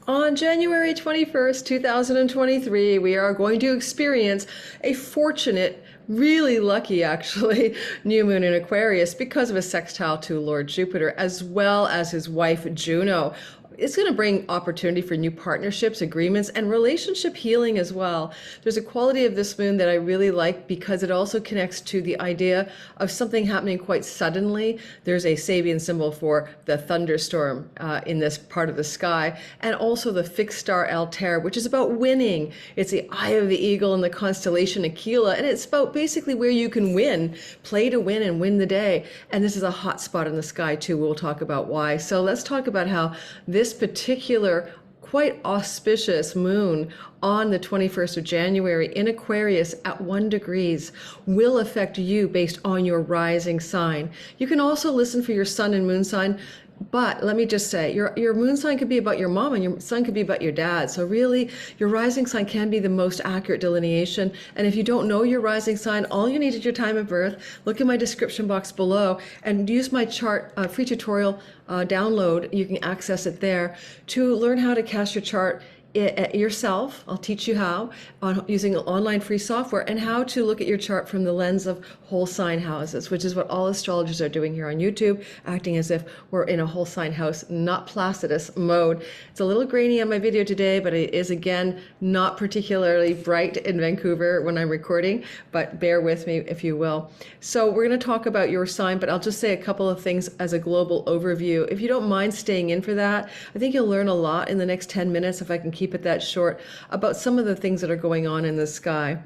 On January 21st, 2023, we are going to experience a fortunate, really lucky actually, new moon in Aquarius because of a sextile to Lord Jupiter, as well as his wife Juno. It's going to bring opportunity for new partnerships, agreements, and relationship healing as well. There's a quality of this moon that I really like because it also connects to the idea of something happening quite suddenly. There's a Sabian symbol for the thunderstorm in this part of the sky, and also the fixed star Altair, which is about winning. It's the eye of the eagle in the constellation Aquila, and it's about basically where you can win, play to win and win the day. And this is a hot spot in the sky too. We'll talk about why. So let's talk about how this particular quite auspicious moon on the 21st of January in Aquarius at 1 degrees will affect you based on your rising sign. You can also listen for your sun and moon sign, but let me just say, your moon sign could be about your mom and your sun could be about your dad. So really, your rising sign can be the most accurate delineation. And if you don't know your rising sign, all you need is your time of birth. Look in my description box below and use my chart, free tutorial download. You can access it there to learn how to cast your chart yourself. I'll teach you how using online free software, and how to look at your chart from the lens of whole sign houses, which is what all astrologers are doing here on YouTube, acting as if we're in a whole sign house, not Placidus mode. It's a little grainy on my video today, but it is again not particularly bright in Vancouver when I'm recording, but bear with me if you will. So we're going to talk about your sign, but I'll just say a couple of things as a global overview. If you don't mind staying in for that, I think you'll learn a lot in the next 10 minutes if I can keep it that short about some of the things that are going on in the sky.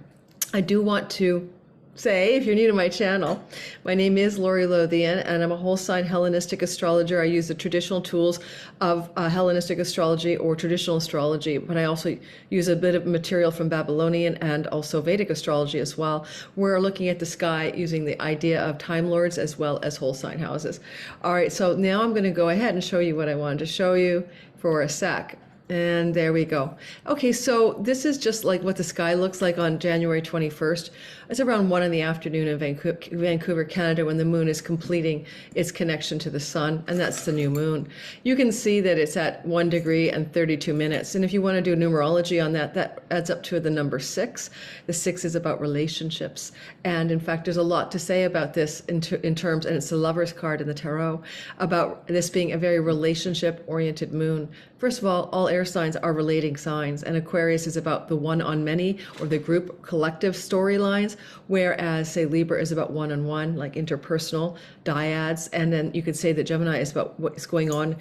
I do want to say, if you're new to my channel, my name is Lori Lothian, and I'm a whole sign Hellenistic astrologer. I use the traditional tools of Hellenistic astrology or traditional astrology, but I also use a bit of material from Babylonian and also Vedic astrology as well. We're looking at the sky using the idea of time lords as well as whole sign houses. All right, so now I'm going to go ahead and show you what I wanted to show you for a sec. And there we go. Okay, so this is just like what the sky looks like on January 21st. It's around 1 in the afternoon in Vancouver, Canada, when the moon is completing its connection to the sun, and that's the new moon. You can see that it's at 1 degree and 32 minutes. And if you want to do numerology on that, that adds up to the number 6. The 6 is about relationships. And in fact, there's a lot to say about this in terms, and it's the Lover's card in the tarot, about this being a very relationship-oriented moon. First of all air signs are relating signs, and Aquarius is about the one on many or the group collective storylines, whereas say Libra is about one-on-one, like interpersonal dyads. And then you could say that Gemini is about what's going on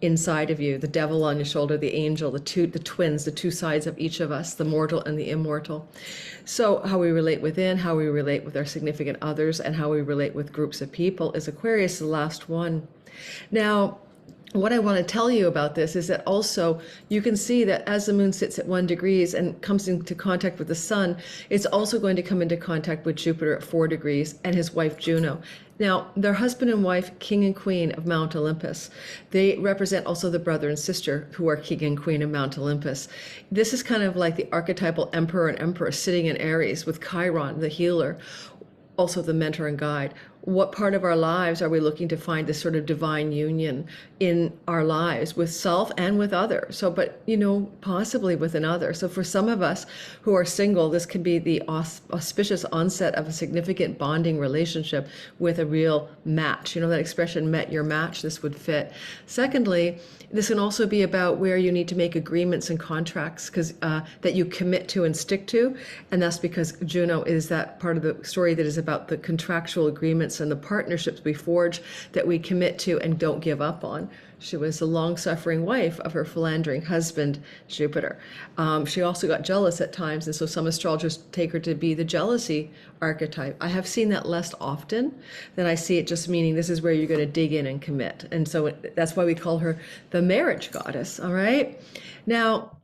inside of you, the devil on your shoulder, the angel, the twins, the two sides of each of us, the mortal and the immortal. So how we relate within, how we relate with our significant others, and how we relate with groups of people is Aquarius, the last one. Now, what I want to tell you about this is that also you can see that as the moon sits at 1 degrees and comes into contact with the sun, it's also going to come into contact with Jupiter at 4 degrees and his wife Juno. Now, they're husband and wife, king and queen of Mount Olympus. They represent also the brother and sister who are king and queen of Mount Olympus. This is kind of like the archetypal emperor and empress sitting in Aries with Chiron, the healer, also the mentor and guide. What part of our lives are we looking to find this sort of divine union in our lives with self and with others? So, but, you know, possibly with another. So for some of us who are single, this can be the auspicious onset of a significant bonding relationship with a real match. You know, that expression, met your match, this would fit. Secondly, this can also be about where you need to make agreements and contracts that you commit to and stick to. And that's because Juno is that part of the story that is about the contractual agreements and the partnerships we forge that we commit to and don't give up on. She was the long-suffering wife of her philandering husband, Jupiter. She also got jealous at times, and so some astrologers take her to be the jealousy archetype. I have seen that less often than I see it just meaning this is where you're going to dig in and commit. And so that's why we call her the marriage goddess, all right? Now,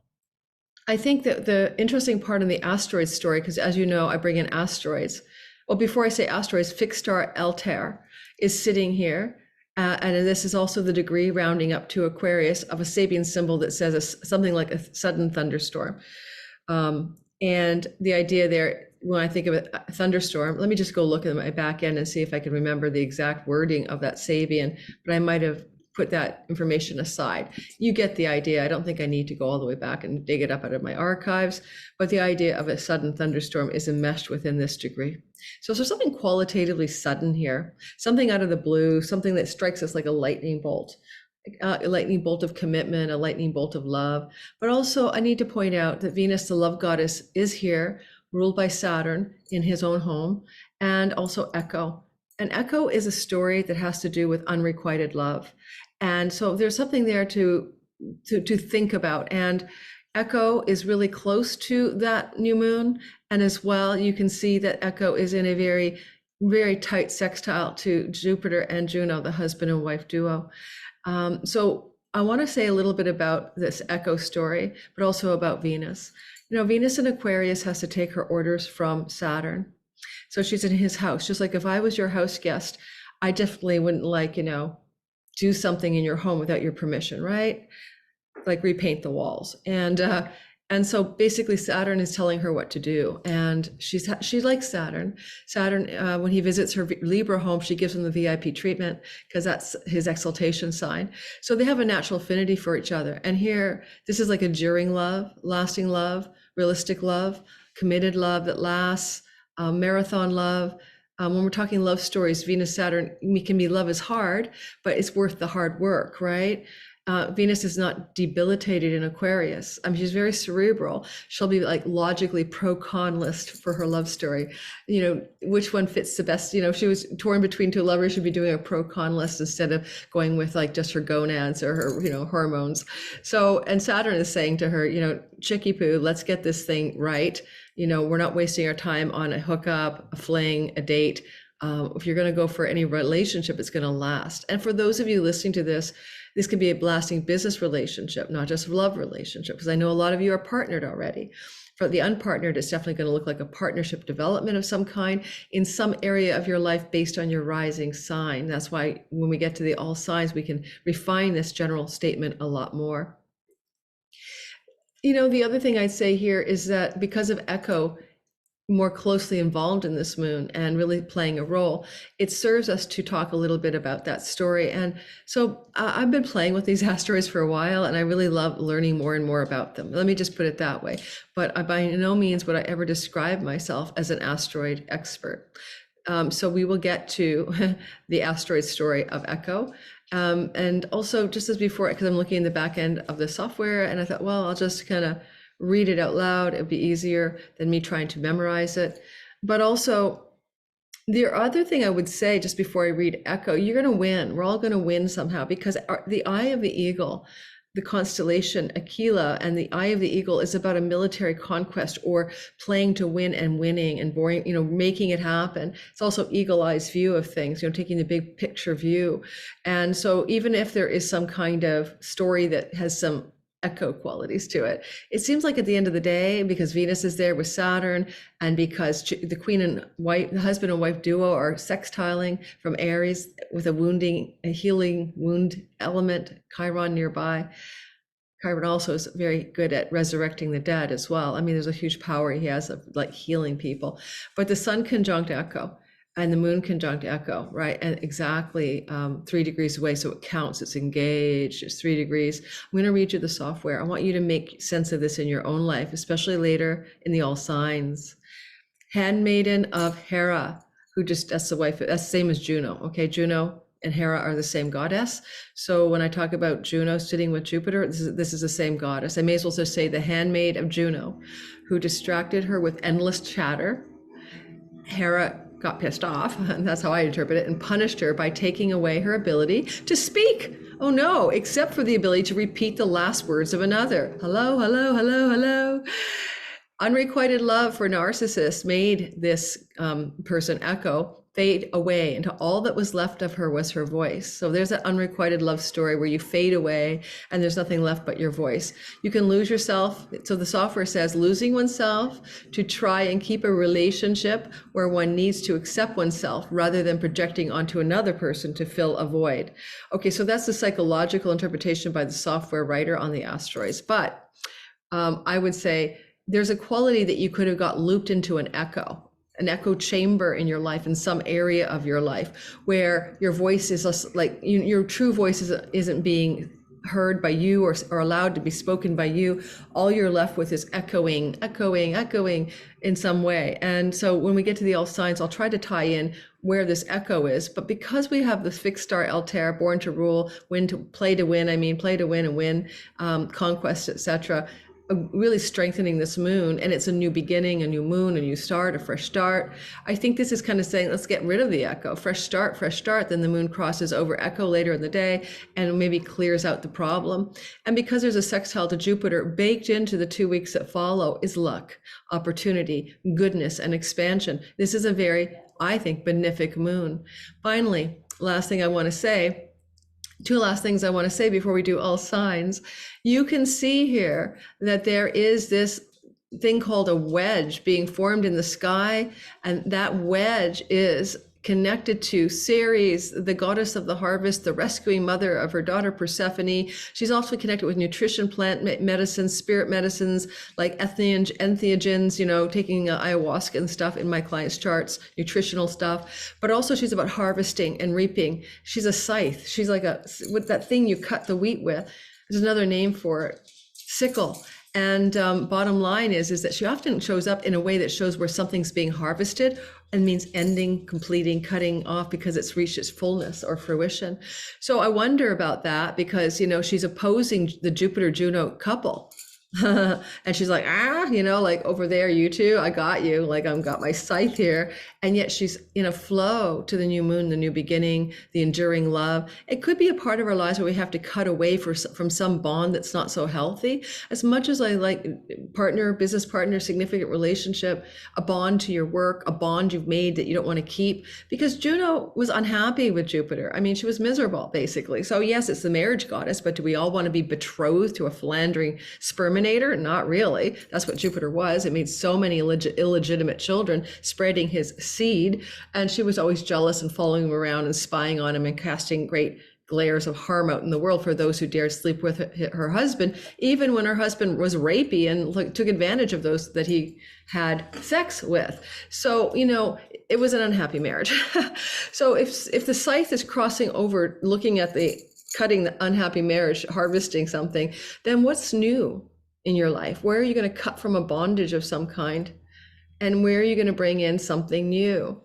I think that the interesting part in the asteroid story, because as you know, I bring in asteroids. Well, before I say asteroids, fixed star Altair is sitting here. And this is also the degree rounding up to Aquarius of a Sabian symbol that says something like a sudden thunderstorm. And the idea there, when I think of a thunderstorm, let me just go look at my back end and see if I can remember the exact wording of that Sabian, but I might have put that information aside. You get the idea. I don't think I need to go all the way back and dig it up out of my archives, but the idea of a sudden thunderstorm is enmeshed within this degree. So there's something qualitatively sudden here, something out of the blue, something that strikes us like a lightning bolt. A lightning bolt of commitment, a lightning bolt of love. But also I need to point out that Venus, the love goddess, is here, ruled by Saturn in his own home, and also Echo. And Echo is a story that has to do with unrequited love. And so there's something there to think about. And Echo is really close to that new moon. And as well, you can see that Echo is in a very, very tight sextile to Jupiter and Juno, the husband and wife duo. So I want to say a little bit about this Echo story, but also about Venus. Venus in Aquarius has to take her orders from Saturn. So she's in his house. Just like if I was your house guest, I definitely wouldn't do something in your home without your permission, right? Like repaint the walls. And so basically Saturn is telling her what to do. And she likes Saturn. Saturn, when he visits her Libra home, she gives him the VIP treatment because that's his exaltation sign. So they have a natural affinity for each other. And here, this is like enduring love, lasting love, realistic love, committed love that lasts, marathon love. When we're talking love stories, Venus, Saturn, can be love is hard, but it's worth the hard work, right? Venus is not debilitated in Aquarius. She's very cerebral. She'll be like logically pro-con list for her love story. Which one fits the best? If she was torn between two lovers, she'd be doing a pro-con list instead of going with like just her gonads or her, hormones. So, and Saturn is saying to her, chickie poo, let's get this thing right. We're not wasting our time on a hookup, a fling, a date. If you're going to go for any relationship, it's going to last. And for those of you listening to this could be a lasting business relationship, not just a love relationship, because I know a lot of you are partnered already. For the unpartnered, it's definitely going to look like a partnership development of some kind in some area of your life based on your rising sign. That's why when we get to the all signs, we can refine this general statement a lot more. The other thing I'd say here is that because of Echo more closely involved in this moon and really playing a role, it serves us to talk a little bit about that story. And so I've been playing with these asteroids for a while, and I really love learning more and more about them. Let me just put it that way. But by no means would I ever describe myself as an asteroid expert. So we will get to the asteroid story of Echo. And also just as before, because I'm looking in the back end of the software, and I thought, well, I'll just kind of read it out loud. It'd be easier than me trying to memorize it. But also, the other thing I would say just before I read Echo, you're going to win. We're all going to win somehow, because the eye of the eagle, the constellation Aquila, and the eye of the eagle is about a military conquest or playing to win and winning and boring, making it happen. It's also eagle eye's view of things, taking the big picture view. And so even if there is some kind of story that has some Echo qualities to it, it seems like at the end of the day, because Venus is there with Saturn, and because the queen and wife, the husband and wife duo are sextiling from Aries with a healing wound element, Chiron nearby. Chiron also is very good at resurrecting the dead as well. There's a huge power he has of like healing people. But the sun conjunct Echo and the moon conjunct Echo, right? And exactly 3 degrees away. So it counts, it's engaged, it's 3 degrees. I'm going to read you the software. I want you to make sense of this in your own life, especially later in the all signs. Handmaiden of Hera, that's the wife, that's the same as Juno. Okay, Juno and Hera are the same goddess. So when I talk about Juno sitting with Jupiter, this is the same goddess. I may as well just say the handmaid of Juno, who distracted her with endless chatter. Hera got pissed off, and that's how I interpret it, and punished her by taking away her ability to speak. Oh no, except for the ability to repeat the last words of another. Hello, hello, hello, hello. Unrequited love for narcissists made this person Echo fade away into all that was left of her was her voice. So there's that unrequited love story where you fade away and there's nothing left but your voice. You can lose yourself. So the software says losing oneself to try and keep a relationship where one needs to accept oneself rather than projecting onto another person to fill a void. Okay, so that's the psychological interpretation by the software writer on the asteroids. But I would say there's a quality that you could have got looped into an Echo. an echo chamber in your life, in some area of your life, where your voice is less, like your true voice isn't being heard by you or allowed to be spoken by you. All you're left with is echoing in some way. And so when we get to the all signs, I'll try to tie in where this echo is. But because we have the fixed star Altair, born to rule, play to win and win, conquest, etc., really strengthening this moon, and it's a new beginning, a new moon, a new start, a fresh start. I think this is kind of saying, let's get rid of the echo, fresh start. Then the moon crosses over echo later in the day and maybe clears out the problem. And because there's a sextile to Jupiter, baked into the 2 weeks that follow is luck, opportunity, goodness, and expansion. This is a very, I think, benefic moon. Finally, two last things I want to say before we do all signs. You can see here that there is this thing called a wedge being formed in the sky, and that wedge is connected to Ceres, the goddess of the harvest, the rescuing mother of her daughter Persephone. She's also connected with nutrition, plant medicines, spirit medicines, like entheogens, taking ayahuasca and stuff in my clients' charts, nutritional stuff. But also she's about harvesting and reaping. She's a scythe. She's like with that thing you cut the wheat with. There's another name for it, sickle. And bottom line is that she often shows up in a way that shows where something's being harvested and means ending, completing, cutting off because it's reached its fullness or fruition. So I wonder about that because, she's opposing the Jupiter-Juno couple. And she's like, like over there, you two, I got you, like I've got my scythe here. And yet she's in a flow to the new moon, the new beginning, the enduring love. It could be a part of our lives where we have to cut away from some bond that's not so healthy. As much as I like business partner, significant relationship, a bond to your work, a bond you've made that you don't want to keep, because Juno was unhappy with Jupiter. I mean, she was miserable basically. So yes, it's the marriage goddess, but do we all want to be betrothed to a philandering sperminator? Not really. That's what Jupiter was. It made so many illegitimate children, spreading his seed. And she was always jealous and following him around and spying on him and casting great glares of harm out in the world for those who dared sleep with her husband, even when her husband was rapey and took advantage of those that he had sex with. So, it was an unhappy marriage. So if the scythe is crossing over, looking at cutting the unhappy marriage, harvesting something, then what's new in your life? Where are you going to cut from a bondage of some kind? And where are you going to bring in something new?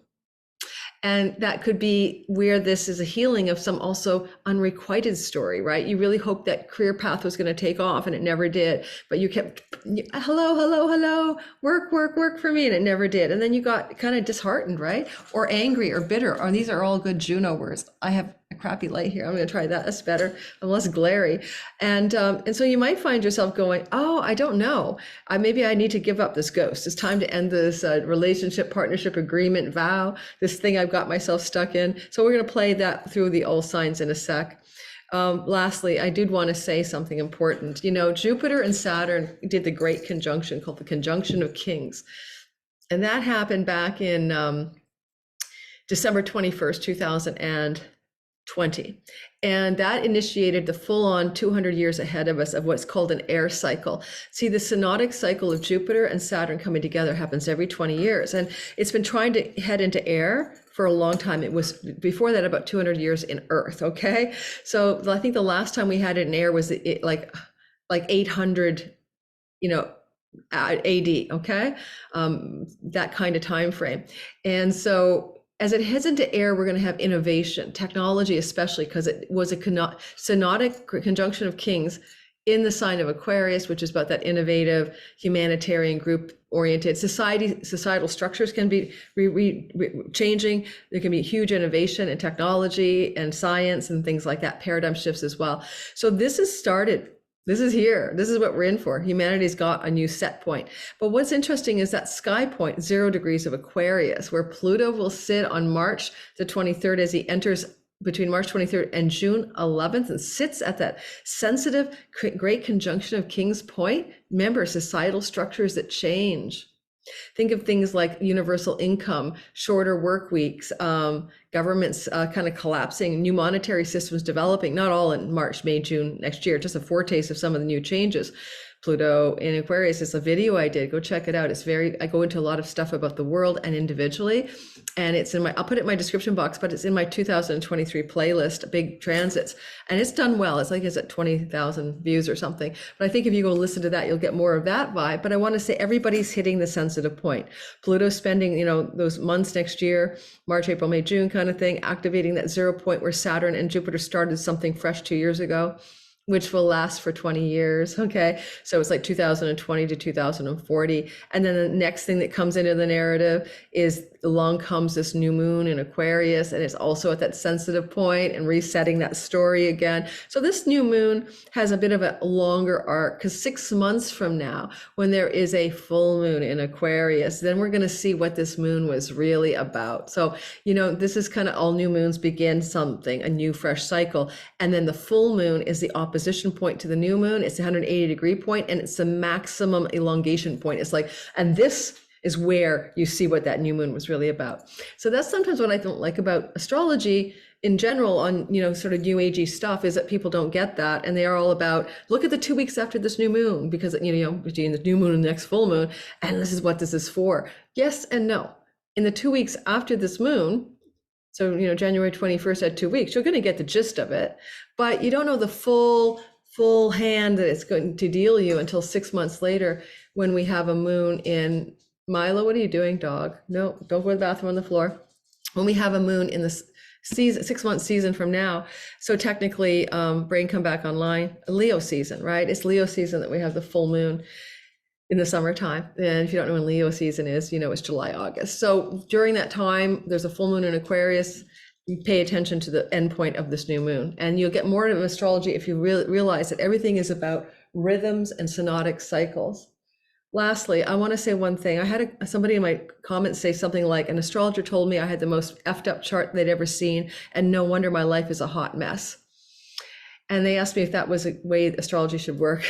And that could be where this is a healing of some also unrequited story, right? You really hoped that career path was going to take off and it never did, but you kept, hello, work for me, and it never did. And then you got kind of disheartened, right? Or angry or bitter. Or these are all good Juno words. I have a crappy light here. I'm going to try that. That's better. I'm less glary. And so you might find yourself going, oh, I don't know. Maybe I need to give up this ghost. It's time to end this relationship, partnership, agreement, vow, this thing I've got myself stuck in. So we're going to play that through the all signs in a sec. Lastly, I did want to say something important. Jupiter and Saturn did the great conjunction called the conjunction of kings. And that happened back in December 21st, 2020. And that initiated the full-on 200 years ahead of us of what's called an air cycle. See, the synodic cycle of Jupiter and Saturn coming together happens every 20 years. And it's been trying to head into air for a long time. It was before that about 200 years in Earth, okay? So I think the last time we had it in air was like 800, AD, okay? That kind of time frame. And so as it heads into air, we're going to have innovation, technology especially, because it was a synodic conjunction of kings in the sign of Aquarius, which is about that innovative, humanitarian, group-oriented societal structures can be changing. There can be huge innovation in technology and science and things like that, paradigm shifts as well. So this has started. This is here. This is what we're in for. Humanity's got a new set point. But what's interesting is that sky point, 0 degrees of Aquarius, where Pluto will sit on March the 23rd as he enters between March 23rd and June 11th and sits at that sensitive, great conjunction of King's Point. Remember, societal structures that change. Think of things like universal income, shorter work weeks, governments kind of collapsing, new monetary systems developing, not all in March, May, June next year, just a foretaste of some of the new changes. Pluto in Aquarius. It's a video I did. Go check it out. I go into a lot of stuff about the world and individually. And I'll put it in my description box, but it's in my 2023 playlist, Big Transits. And it's done well. It's at 20,000 views or something. But I think if you go listen to that, you'll get more of that vibe. But I want to say everybody's hitting the sensitive point. Pluto's spending, those months next year, March, April, May, June kind of thing, activating that 0 point where Saturn and Jupiter started something fresh 2 years ago, which will last for 20 years. Okay. So it's like 2020 to 2040. And then the next thing that comes into the narrative is along comes this new moon in Aquarius, and it's also at that sensitive point and resetting that story again. So this new moon has a bit of a longer arc, because 6 months from now, when there is a full moon in Aquarius, then we're going to see what this moon was really about. So, this is kind of all new moons begin something, a new fresh cycle. And then the full moon is the opposition point to the new moon. It's the 180-degree point, and it's the maximum elongation point. It's like, and this is where you see what that new moon was really about. So that's sometimes what I don't like about astrology in general on, sort of new agey stuff, is that people don't get that. And they are all about, look at the 2 weeks after this new moon, because, between the new moon and the next full moon, and this is what this is for. Yes and no. In the 2 weeks after this moon, so, January 21st at 2 weeks, you're going to get the gist of it, but you don't know the full hand that it's going to deal you until 6 months later, when we have a moon in Milo. What are you doing, dog? No, don't go to the bathroom on the floor. When we have a moon in the season, 6 month season from now. So technically, brain come back online, Leo season, right? It's Leo season that we have the full moon in the summertime. And if you don't know when Leo season is, it's July, August. So during that time, there's a full moon in Aquarius. You pay attention to the end point of this new moon, and you'll get more of astrology if you realize that everything is about rhythms and synodic cycles. Lastly, I want to say one thing. I had somebody in my comments say something like, an astrologer told me I had the most effed up chart they'd ever seen, and no wonder my life is a hot mess. And they asked me if that was a way astrology should work.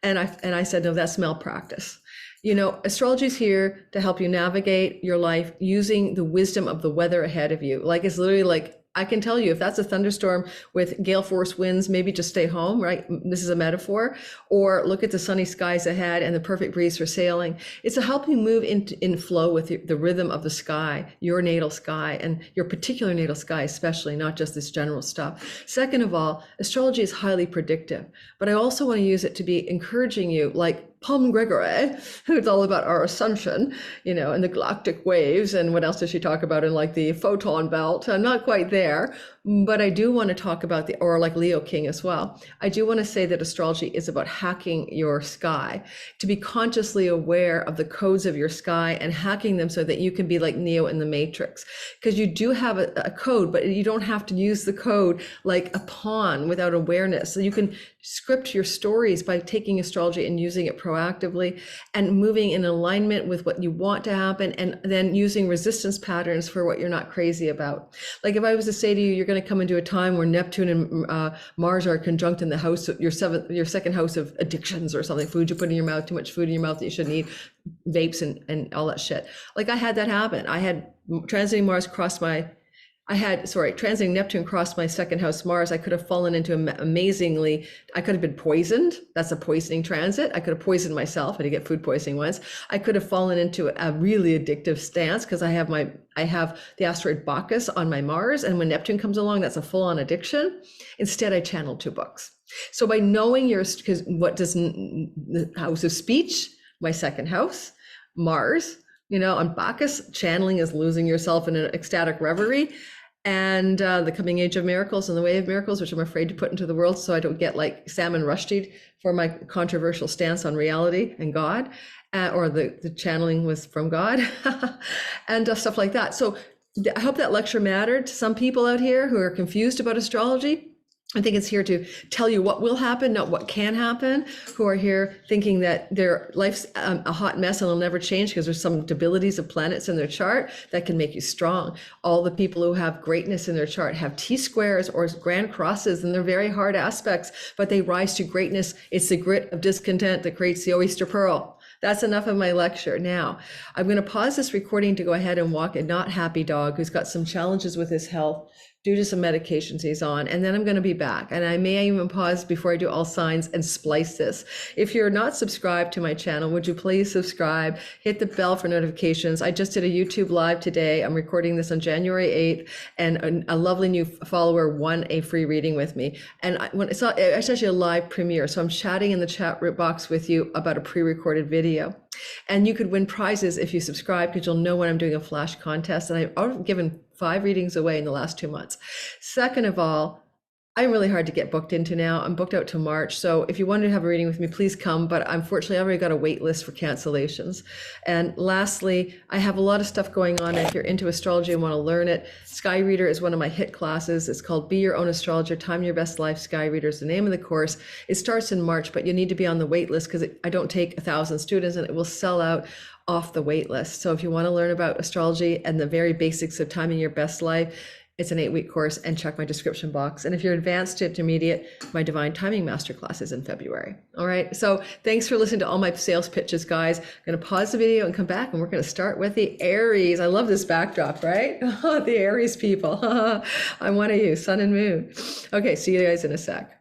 and I said, no, that's malpractice. Astrology is here to help you navigate your life using the wisdom of the weather ahead of you. Like, it's literally like, I can tell you if that's a thunderstorm with gale force winds, maybe just stay home, right? This is a metaphor. Or look at the sunny skies ahead and the perfect breeze for sailing. It's to help you move in flow with the rhythm of the sky, your natal sky, and your particular natal sky especially, not just this general stuff. Second of all, astrology is highly predictive, but I also want to use it to be encouraging you, like Palm Gregory, who's all about our ascension, and the galactic waves, and what else does she talk about in like the photon belt? I'm not quite there, but I do want to talk about or like Leo King as well. I do want to say that astrology is about hacking your sky, to be consciously aware of the codes of your sky and hacking them so that you can be like Neo in the Matrix, because you do have a code, but you don't have to use the code like a pawn without awareness. So you can script your stories by taking astrology and using it proactively and moving in alignment with what you want to happen, and then using resistance patterns for what you're not crazy about. Like if I was to say to you, you're going to come into a time where Neptune and Mars are conjunct in the house, your second house of addictions or something, food you put in your mouth, too much food in your mouth that you shouldn't eat, vapes and all that shit. Like I had that happen. I had transiting Mars cross transiting Neptune crossed my second house Mars. I could have fallen into I could have been poisoned. That's a poisoning transit. I could have poisoned myself. I did get food poisoning once. I could have fallen into a really addictive stance because I have the asteroid Bacchus on my Mars. And when Neptune comes along, that's a full-on addiction. Instead, I channeled 2 books. So by knowing because what does the house of speech, my second house, Mars, on Bacchus, channeling is losing yourself in an ecstatic reverie. And the coming age of miracles and the way of miracles, which I'm afraid to put into the world so I don't get like Salman Rushdie for my controversial stance on reality and God, or the channeling was from God, and stuff like that. So I hope that lecture mattered to some people out here who are confused about astrology. I think it's here to tell you what will happen, not what can happen, who are here thinking that their life's a hot mess and it'll never change because there's some debilities of planets in their chart that can make you strong. All the people who have greatness in their chart have T-squares or grand crosses, and they're very hard aspects, but they rise to greatness. It's the grit of discontent that creates the oyster pearl. That's enough of my lecture. Now, I'm going to pause this recording to go ahead and walk a not happy dog who's got some challenges with his health due to some medications he's on, and then I'm going to be back. And I may even pause before I do all signs and splice this. If you're not subscribed to my channel, would you please subscribe, hit the bell for notifications. I just did a YouTube live today. I'm recording this on January 8th, and a lovely new follower won a free reading with me. And it's actually a live premiere, so I'm chatting in the chat box with you about a pre-recorded video. And you could win prizes if you subscribe, because you'll know when I'm doing a flash contest. And I've given 5 readings away in the last 2 months. Second of all, I'm really hard to get booked into now. I'm booked out to March. So if you wanted to have a reading with me, please come. But unfortunately, I already got a wait list for cancellations. And lastly, I have a lot of stuff going on. If you're into astrology and want to learn it, Sky Reader is one of my hit classes. It's called Be Your Own Astrologer, Time Your Best Life. Sky Reader is the name of the course. It starts in March, but you need to be on the wait list because I don't take 1,000 students and it will sell out off the wait list. So if you want to learn about astrology and the very basics of timing your best life, it's an 8-week course, and check my description box. And if you're advanced to intermediate, my Divine Timing Masterclass is in February. All right. So thanks for listening to all my sales pitches, guys. I'm going to pause the video and come back, and we're going to start with the Aries. I love this backdrop, right? The Aries people. I'm one of you, sun and moon. Okay. See you guys in a sec.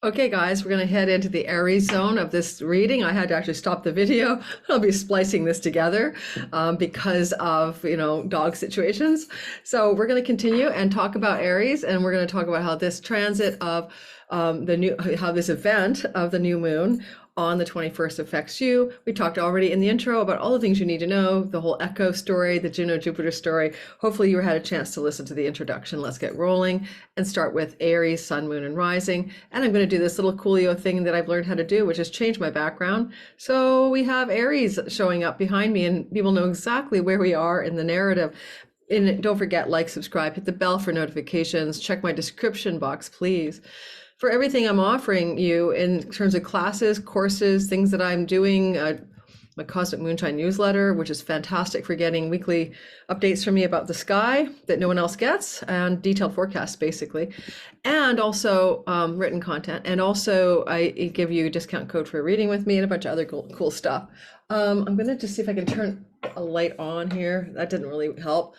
Okay, guys, we're going to head into the Aries zone of this reading. I had to actually stop the video. I'll be splicing this together because of, dog situations. So we're going to continue and talk about Aries, and we're going to talk about how this transit of how this event of the new moon on the 21st affects you. We talked already in the intro about all the things you need to know, the whole Echo story, the Juno Jupiter story. Hopefully you had a chance to listen to the introduction. Let's get rolling and start with Aries, sun, moon, and rising. And I'm going to do this little coolio thing that I've learned how to do, which is change my background. So we have Aries showing up behind me, and people know exactly where we are in the narrative. And don't forget, like, subscribe, hit the bell for notifications, check my description box, please. For everything I'm offering you in terms of classes, courses, things that I'm doing, my Cosmic Moonshine newsletter, which is fantastic for getting weekly updates from me about the sky that no one else gets, and detailed forecasts, basically, and also written content. And also I give you a discount code for a reading with me and a bunch of other cool stuff. I'm going to just see if I can turn a light on here. That didn't really help.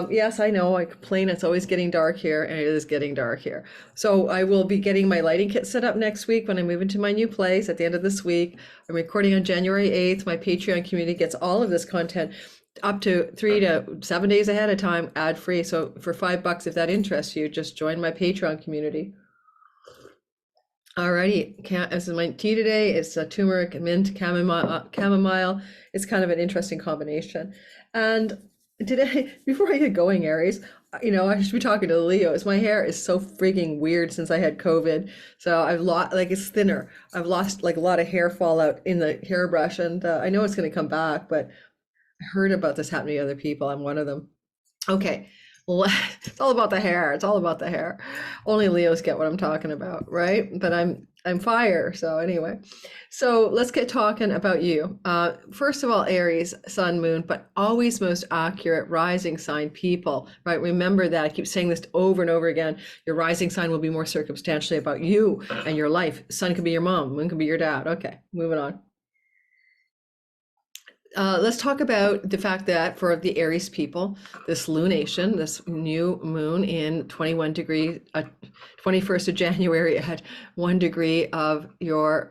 Yes, I know, I complain it's always getting dark here, and it is getting dark here. So I will be getting my lighting kit set up next week when I move into my new place at the end of this week. I'm recording on January 8th. My Patreon community gets all of this content up to 3 to 7 days ahead of time, ad free. So for $5, if that interests you, just join my Patreon community. Alrighty, this is my tea today. It's a turmeric, mint, chamomile. It's kind of an interesting combination. And today, before I get going, Aries, I should be talking to the Leos. My hair is so freaking weird since I had COVID. So I've lost, it's thinner. I've lost a lot of hair fallout in the hairbrush, and I know it's going to come back, but I heard about this happening to other people. I'm one of them. Okay. Well, it's all about the hair. It's all about the hair. Only Leos get what I'm talking about, right? But I'm fire. So anyway, so let's get talking about you. First of all, Aries, sun, moon, but always most accurate rising sign people, right? Remember that. I keep saying this over and over again. Your rising sign will be more circumstantially about you and your life. Sun could be your mom. Moon could be your dad. Okay, moving on. Let's talk about the fact that for the Aries people, this lunation, this new moon in 21st of January at 1 degree of your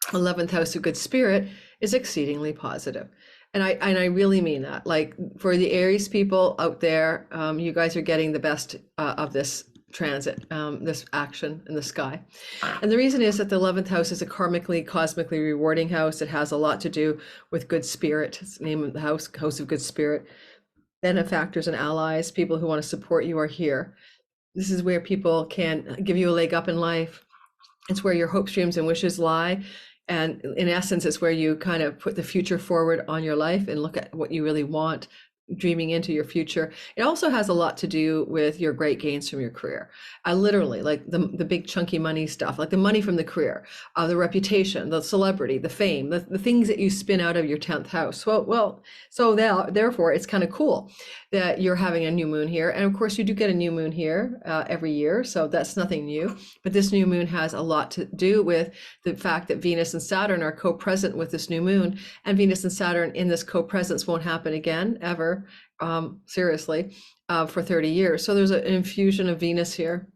11th house of good spirit is exceedingly positive. And I really mean that. Like, for the Aries people out there, you guys are getting the best of this transit, this action in the sky. And the reason is that the 11th house is a karmically, cosmically rewarding house. It has a lot to do with good spirit. It's the name of the house, house of good spirit. Benefactors and allies, people who want to support you, are here. This is where people can give you a leg up in life. It's where your hopes, dreams, and wishes lie. And in essence, it's where you kind of put the future forward on your life and look at what you really want dreaming into your future. It also has a lot to do with your great gains from your career. Literally, like the big chunky money stuff, like the money from the career, the reputation, the celebrity, the fame, the things that you spin out of your 10th house. So therefore, it's kind of cool that you're having a new moon here. And of course, you do get a new moon here every year. So that's nothing new. But this new moon has a lot to do with the fact that Venus and Saturn are co-present with this new moon. And Venus and Saturn in this co-presence won't happen again, ever. Seriously, for 30 years. So there's an infusion of Venus here.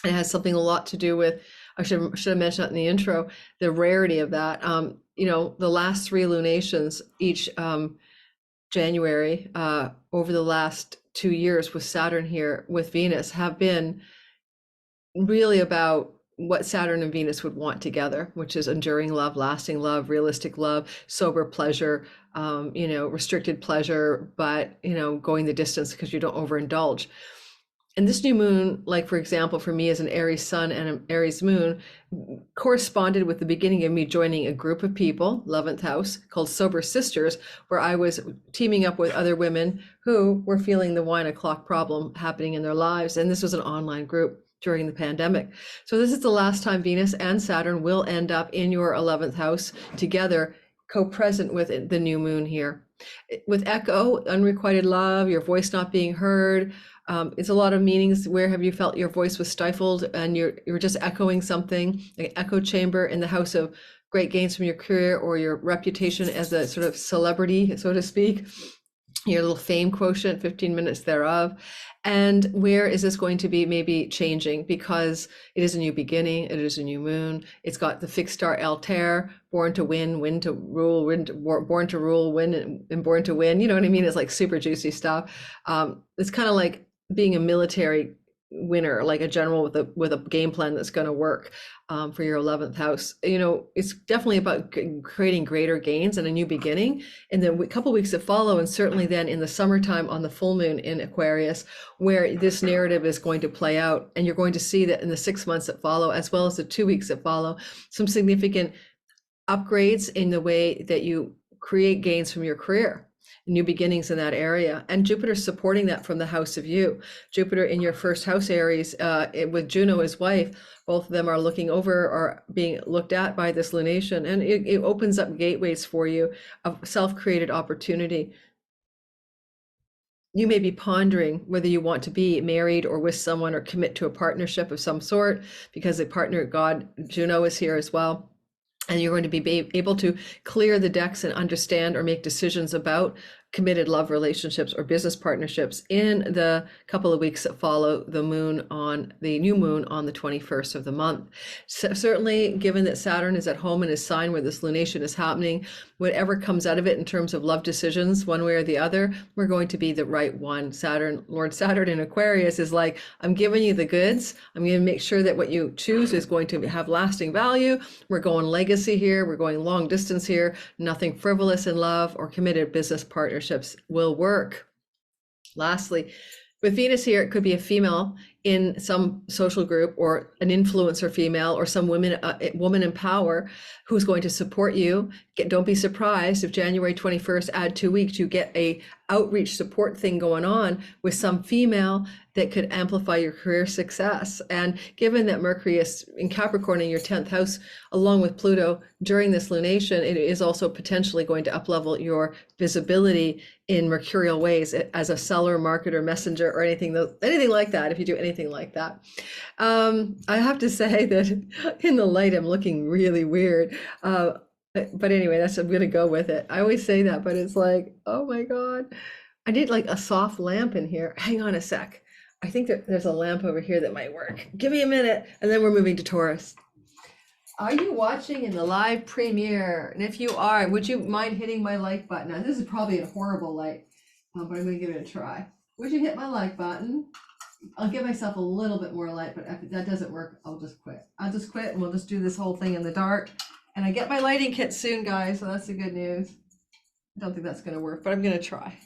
It has something a lot to do with, I should have mentioned that in the intro, the rarity of that. You know, the last 3 lunations each January over the last 2 years with Saturn here with Venus have been really about what Saturn and Venus would want together, which is enduring love, lasting love, realistic love, sober pleasure, you know, restricted pleasure, but, you know, going the distance because you don't overindulge. And this new moon, like, for example, for me as an Aries sun and an Aries moon, corresponded with the beginning of me joining a group of people, 11th house, called Sober Sisters, where I was teaming up with other women who were feeling the wine o'clock problem happening in their lives. And this was an online group during the pandemic. So this is the last time Venus and Saturn will end up in your 11th house together, co-present with the new moon here. With echo, unrequited love, your voice not being heard, it's a lot of meanings. Where have you felt your voice was stifled and you're just echoing something, like echo chamber in the house of great gains from your career or your reputation as a sort of celebrity, so to speak, your little fame quotient, 15 minutes thereof. And where is this going to be maybe changing? Because it is a new beginning, it is a new moon. It's got the fixed star Altair, born to win, win to rule, born to rule, win, and born to win. You know what I mean? It's like super juicy stuff. It's kind of like being a military winner, like a general with a game plan that's going to work for your 11th house. You know, it's definitely about creating greater gains and a new beginning. And then a couple weeks that follow, and certainly then in the summertime on the full moon in Aquarius, where this narrative is going to play out. And you're going to see that in the 6 months that follow, as well as the 2 weeks that follow, some significant upgrades in the way that you create gains from your career. New beginnings in that area, and Jupiter supporting that from the house of you. Jupiter in your first house, Aries, with Juno, his wife, both of them are looking over or being looked at by this lunation, and it opens up gateways for you of self-created opportunity. You may be pondering whether you want to be married or with someone or commit to a partnership of some sort, because the partner god Juno is here as well. And you're going to be able to clear the decks and understand or make decisions about committed love relationships or business partnerships in the couple of weeks that follow the new moon on the 21st of the month. So certainly, given that Saturn is at home in his sign where this lunation is happening, whatever comes out of it in terms of love decisions, one way or the other, we're going to be the right one. Lord Saturn in Aquarius is like, I'm giving you the goods. I'm going to make sure that what you choose is going to have lasting value. We're going legacy here. We're going long distance here. Nothing frivolous in love or committed business partnerships will work. Lastly, with Venus here, it could be a female in some social group or an influencer female or some woman in power who's going to support you. Don't be surprised if January 21st, add 2 weeks, you get a outreach support thing going on with some female that could amplify your career success. And given that Mercury is in Capricorn in your 10th house, along with Pluto during this lunation, it is also potentially going to uplevel your visibility in mercurial ways as a seller, marketer, messenger, or anything like that, if you do anything like that. I have to say that in the light, I'm looking really weird. But anyway, I'm going to go with it. I always say that, but it's like, oh my God, I need like a soft lamp in here. Hang on a sec. I think that there's a lamp over here that might work. Give me a minute. And then we're moving to Taurus. Are you watching in the live premiere? And if you are, would you mind hitting my like button? Now, this is probably a horrible light, but I'm going to give it a try. Would you hit my like button? I'll give myself a little bit more light, but if that doesn't work, I'll just quit. I'll just quit and we'll just do this whole thing in the dark. And I get my lighting kit soon, guys, so that's the good news. I don't think that's going to work, but I'm going to try.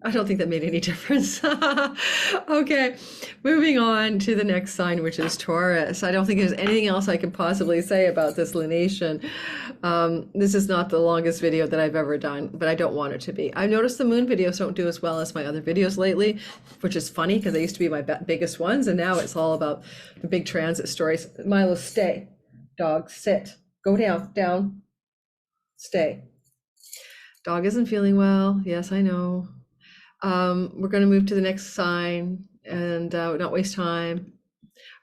I don't think that made any difference. Okay, moving on to the next sign, which is Taurus. I don't think there's anything else I can possibly say about this lunation. This is not the longest video that I've ever done, but I don't want it to be. I've noticed the moon videos don't do as well as my other videos lately, which is funny because they used to be my biggest ones, and now it's all about the big transit stories. Milo, stay. Dog, sit. Go down, down, stay. Dog isn't feeling well. Yes, I know. We're going to move to the next sign and not waste time.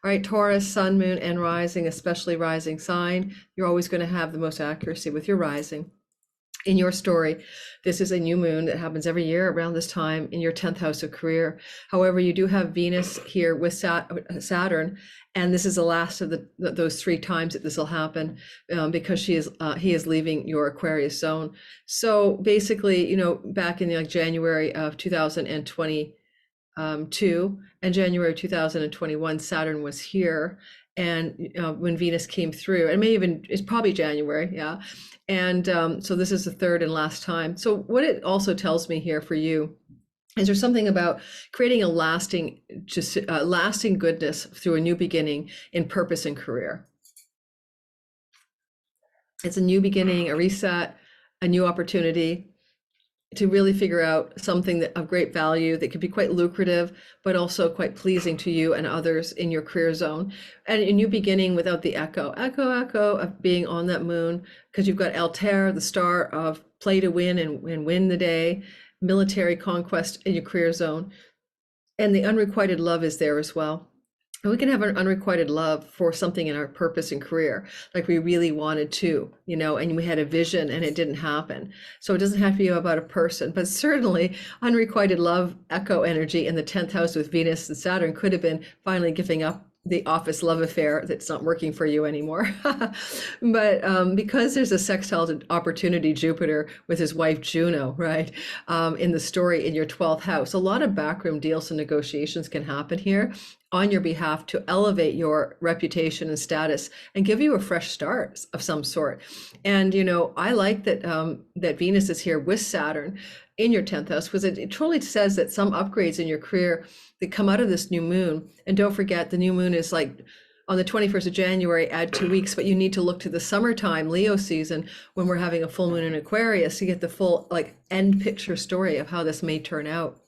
All right, Taurus, sun, moon, and rising, especially rising sign. You're always going to have the most accuracy with your rising. In your story, this is a new moon that happens every year around this time in your 10th house of career. However, you do have Venus here with Saturn, and this is the last of those 3 times that this will happen because he is leaving your Aquarius zone. So basically, back in January of 2022 and January 2021, Saturn was here. And when Venus came through, it's probably January, yeah. And so this is the 3rd and last time. So what it also tells me here for you is there's something about creating a lasting goodness through a new beginning in purpose and career. It's a new beginning, a reset, a new opportunity to really figure out something of great value that could be quite lucrative, but also quite pleasing to you and others in your career zone. And a new beginning without the echo of being on that moon, because you've got Altair, the star of play to win and win the day, military conquest in your career zone. And the unrequited love is there as well. And we can have an unrequited love for something in our purpose and career, like we really wanted to, and we had a vision and it didn't happen. So it doesn't have to be about a person, but certainly unrequited love, echo energy in the 10th house with Venus and Saturn could have been finally giving up the office love affair that's not working for you anymore. But because there's a sextile to opportunity Jupiter with his wife Juno, right, in the story in your 12th house, a lot of backroom deals and negotiations can happen here on your behalf to elevate your reputation and status and give you a fresh start of some sort. And I like that that Venus is here with Saturn in your 10th house, because it truly says that some upgrades in your career that come out of this new moon. And don't forget, the new moon is like on the 21st of January, add 2 weeks, but you need to look to the summertime, Leo season, when we're having a full moon in Aquarius to get the full end picture story of how this may turn out.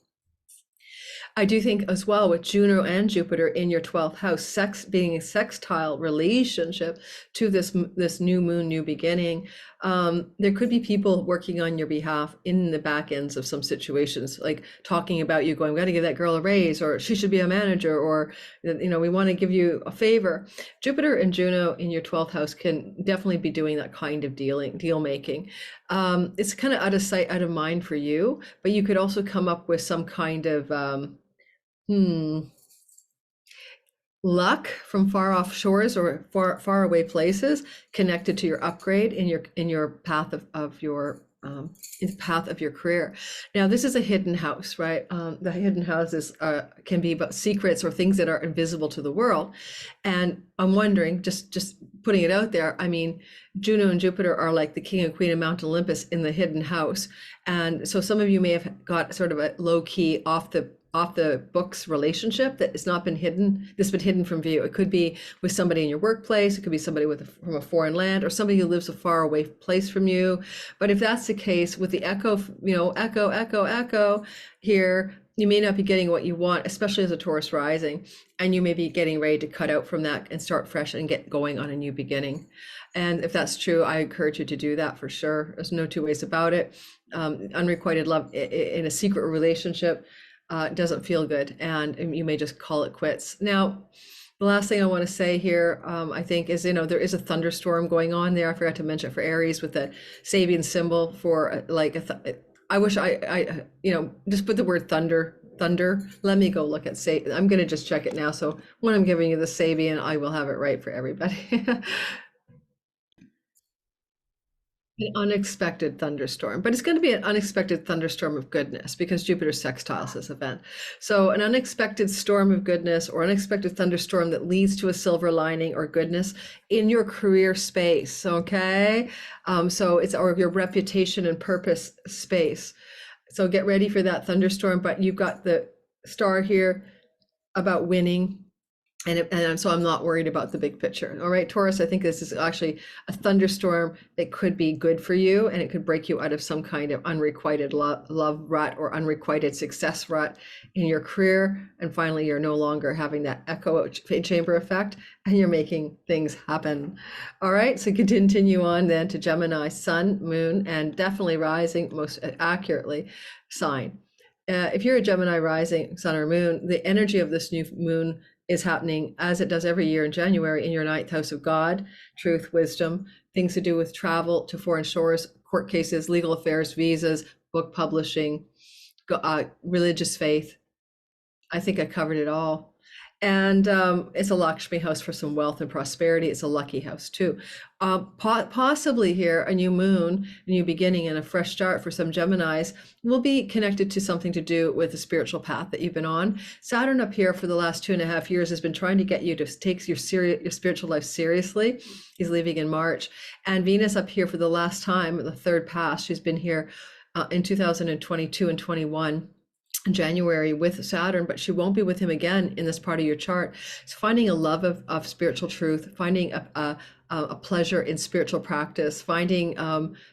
I do think as well with Juno and Jupiter in your 12th house, sex being a sextile relationship to this new moon, new beginning, there could be people working on your behalf in the back ends of some situations, like talking about you going, we got to give that girl a raise, or she should be a manager, or we want to give you a favor. Jupiter and Juno in your 12th house can definitely be doing that kind of deal making. It's kind of out of sight, out of mind for you, but you could also come up with some kind of luck from far off shores or far away places connected to your upgrade in your path of your path of your career. Now, this is a hidden house, right? The hidden houses can be about secrets or things that are invisible to the world. And I'm wondering, just putting it out there, Juno and Jupiter are like the king and queen of Mount Olympus in the hidden house. And so some of you may have got sort of a low key off the books relationship that has not been hidden, that's been hidden from view. It could be with somebody in your workplace, it could be somebody from a foreign land, or somebody who lives a far away place from you. But if that's the case with the echo, echo here, you may not be getting what you want, especially as a Taurus rising, and you may be getting ready to cut out from that and start fresh and get going on a new beginning. And if that's true, I encourage you to do that for sure. There's no 2 ways about it. Unrequited love in a secret relationship doesn't feel good, and you may just call it quits. Now, the last thing I want to say here, I think, is there is a thunderstorm going on there. I forgot to mention it for Aries with the Sabian symbol for I wish I just put the word thunder. Let me go look at I'm going to just check it now. So when I'm giving you the Sabian, I will have it right for everybody. An unexpected thunderstorm, but it's going to be an unexpected thunderstorm of goodness because Jupiter sextiles this event. So an unexpected storm of goodness or unexpected thunderstorm that leads to a silver lining or goodness in your career space. Okay. So it's your reputation and purpose space. So get ready for that thunderstorm, but you've got the star here about winning. And so I'm not worried about the big picture. All right, Taurus, I think this is actually a thunderstorm that could be good for you, and it could break you out of some kind of unrequited love rut or unrequited success rut in your career. And finally, you're no longer having that echo chamber effect, and you're making things happen. All right, so continue on then to Gemini, Sun, Moon, and definitely rising, most accurately, sign. If you're a Gemini rising, Sun or Moon, the energy of this new moon is happening as it does every year in January in your ninth house of God, truth, wisdom, things to do with travel to foreign shores, court cases, legal affairs, visas, book publishing, religious faith. I think I covered it all. And it's a Lakshmi house for some wealth and prosperity. It's a lucky house too. Possibly here, a new moon, a new beginning, and a fresh start for some Geminis will be connected to something to do with the spiritual path that you've been on. Saturn up here for the last 2.5 years has been trying to get you to take your spiritual life seriously. He's leaving in March. And Venus up here for the last time, the third pass. She's been here in 2022 and 21. January with Saturn, but she won't be with him again in this part of your chart. So finding a love of spiritual truth, finding a pleasure in spiritual practice, finding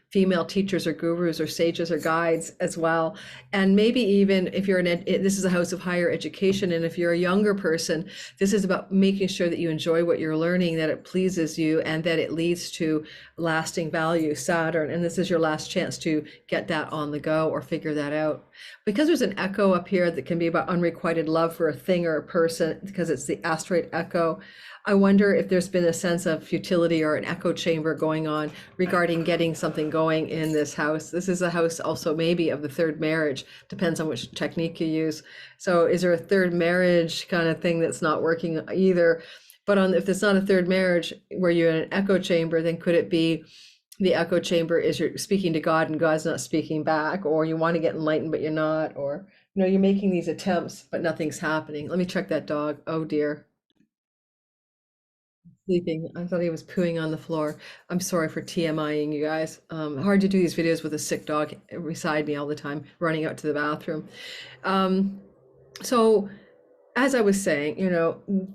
female teachers or gurus or sages or guides as well. And maybe even if you're this is a house of higher education, and if you're a younger person, this is about making sure that you enjoy what you're learning, that it pleases you, and that it leads to lasting value, Saturn. And this is your last chance to get that on the go or figure that out. Because there's an echo up here that can be about unrequited love for a thing or a person, because it's the asteroid echo, I wonder if there's been a sense of futility or an echo chamber going on regarding getting something going in this house. This is a house also maybe of the third marriage, depends on which technique you use. So is there a third marriage kind of thing that's not working either? But if it's not a third marriage where you're in an echo chamber, then could it be the echo chamber is you're speaking to God and God's not speaking back, or you want to get enlightened but you're not, or you're making these attempts but nothing's happening. Let me check that dog. Oh dear. Sleeping. I thought he was pooing on the floor. I'm sorry for TMIing you guys. Hard to do these videos with a sick dog beside me all the time, running out to the bathroom. So as I was saying,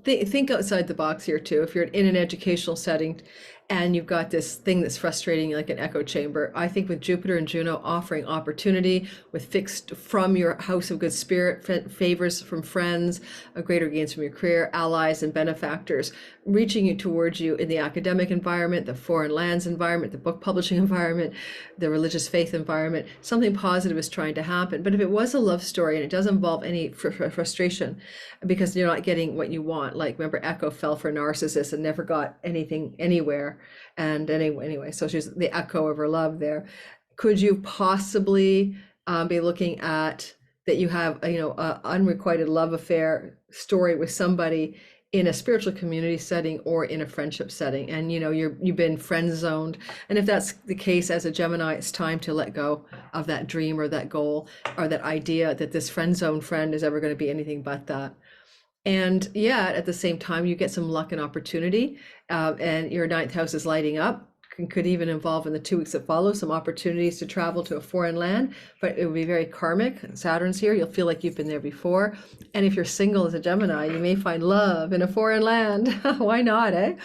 think outside the box here too. If you're in an educational setting and you've got this thing that's frustrating like an echo chamber, I think with Jupiter and Juno offering opportunity with fixed from your house of good spirit, favors from friends, greater gains from your career, allies and benefactors, reaching you towards you in the academic environment, the foreign lands environment, the book publishing environment, the religious faith environment, something positive is trying to happen. But if it was a love story and it does involve any frustration because you're not getting what you want, like remember Echo fell for a narcissist and never got anything anywhere. And anyway, so she's the echo of her love there. Could you possibly be looking at that you have a unrequited love affair story with somebody in a spiritual community setting or in a friendship setting, and you've been friend zoned? And if that's the case, as a Gemini, it's time to let go of that dream or that goal or that idea that this friend zone friend is ever going to be anything but that. And yet at the same time, you get some luck and opportunity, and your ninth house is lighting up. Could even involve in the 2 weeks that follow some opportunities to travel to a foreign land, but it would be very karmic. Saturn's here. You'll feel like you've been there before. And if you're single as a Gemini, you may find love in a foreign land. Why not, eh?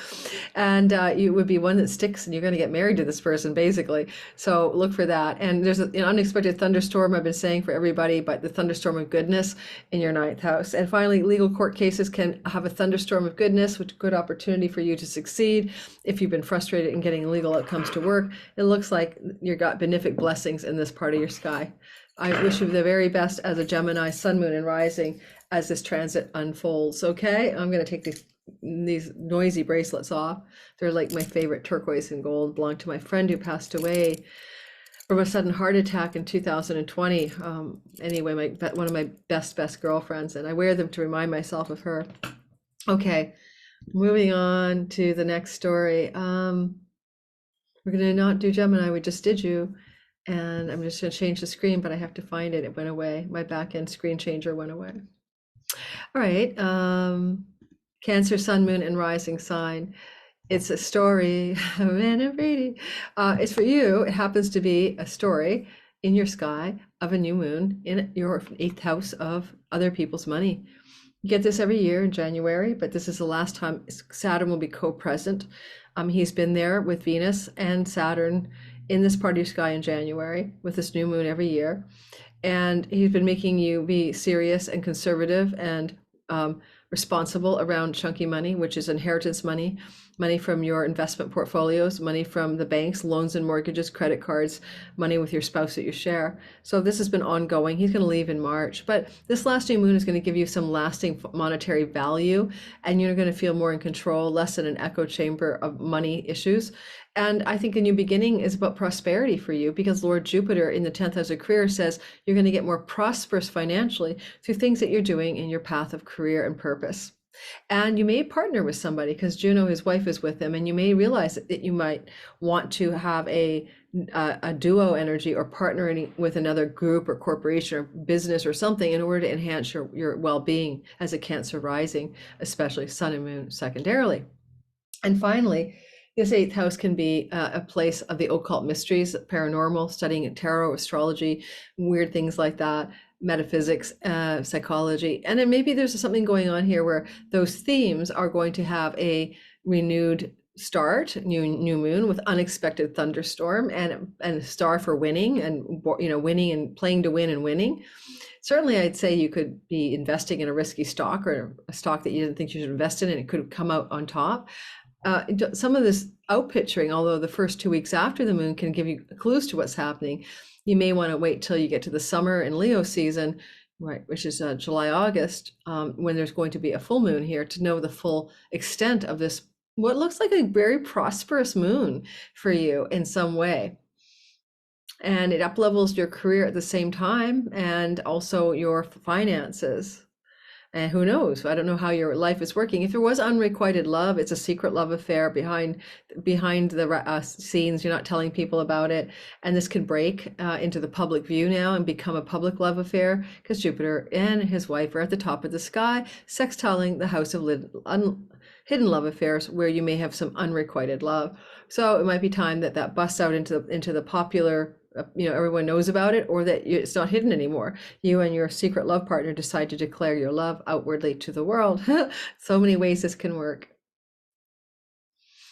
And it would be one that sticks and you're going to get married to this person, basically. So look for that. And there's an unexpected thunderstorm I've been saying for everybody, but the thunderstorm of goodness in your ninth house. And finally, legal court cases can have a thunderstorm of goodness, which is a good opportunity for you to succeed. If you've been frustrated in getting legal outcomes to work, it looks like you've got benefic blessings in this part of your sky. I wish you the very best as a Gemini, Sun, Moon, and Rising as this transit unfolds. Okay, I'm going to take these noisy bracelets off. They're like my favorite, turquoise and gold, belong to my friend who passed away from a sudden heart attack in 2020. Anyway, one of my best girlfriends, and I wear them to remind myself of her. Okay, moving on to the next story. We're going to not do Gemini, we just did you. And I'm just going to change the screen, but I have to find it. It went away. My back end screen changer went away. All right. Cancer, Sun, Moon, and Rising sign. It's a story. Man, I'm reading. It's for you. It happens to be a story in your sky of a new moon in your 8th house of other people's money. You get this every year in January, but this is the last time Saturn will be co-present. He's been there with Venus and Saturn in this part of your sky in January with this new moon every year. And he's been making you be serious and conservative and responsible around chunky money, which is inheritance money, money from your investment portfolios, money from the banks, loans and mortgages, credit cards, money with your spouse that you share. So this has been ongoing. He's going to leave in March, but this last new moon is going to give you some lasting monetary value, and you're going to feel more in control, less in an echo chamber of money issues. And I think a new beginning is about prosperity for you, because Lord Jupiter in the 10th house of career says you're going to get more prosperous financially through things that you're doing in your path of career and purpose. And you may partner with somebody, because Juno, his wife, is with him, and you may realize that you might want to have a duo energy or partnering with another group or corporation or business or something in order to enhance your well-being as a Cancer rising, especially Sun and Moon secondarily. And finally, this 8th house can be a place of the occult mysteries, paranormal, studying tarot, astrology, weird things like that, metaphysics, psychology. And then maybe there's something going on here where those themes are going to have a renewed start, new moon with unexpected thunderstorm and a star for winning and, winning and playing to win and winning. Certainly, I'd say you could be investing in a risky stock or a stock that you didn't think you should invest in, and it could come out on top. Some of this outpicturing, although the first 2 weeks after the moon can give you clues to what's happening, you may want to wait till you get to the summer and Leo season, right, which is July, August, when there's going to be a full moon here, to know the full extent of this, what looks like a very prosperous moon for you in some way. And it uplevels your career at the same time, and also your finances. And who knows? I don't know how your life is working. If there was unrequited love, it's a secret love affair behind the scenes. You're not telling people about it. And this can break into the public view now and become a public love affair, because Jupiter and his wife are at the top of the sky, sextiling the house of hidden love affairs, where you may have some unrequited love. So it might be time that busts out into the popular, everyone knows about it, or that it's not hidden anymore. You and your secret love partner decide to declare your love outwardly to the world. So many ways this can work.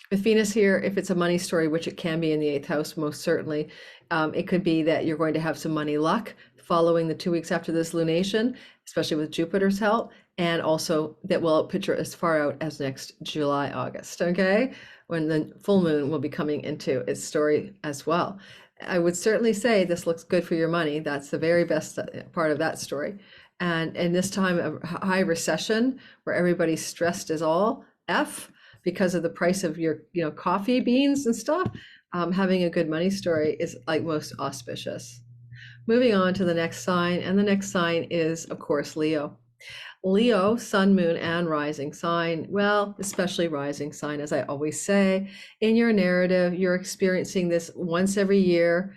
With Venus here, if it's a money story, which it can be in the 8th house, most certainly, it could be that you're going to have some money luck following the 2 weeks after this lunation, especially with Jupiter's help, and also that will picture as far out as next July, August, okay? When the full moon will be coming into its story as well. I would certainly say this looks good for your money. That's the very best part of that story. And in this time of high recession, where everybody's stressed as all F because of the price of your coffee beans and stuff, having a good money story is like most auspicious. Moving on to the next sign, and the next sign is, of course, Leo. Leo, sun, moon, and rising sign. Well, especially rising sign, as I always say. In your narrative, you're experiencing this once every year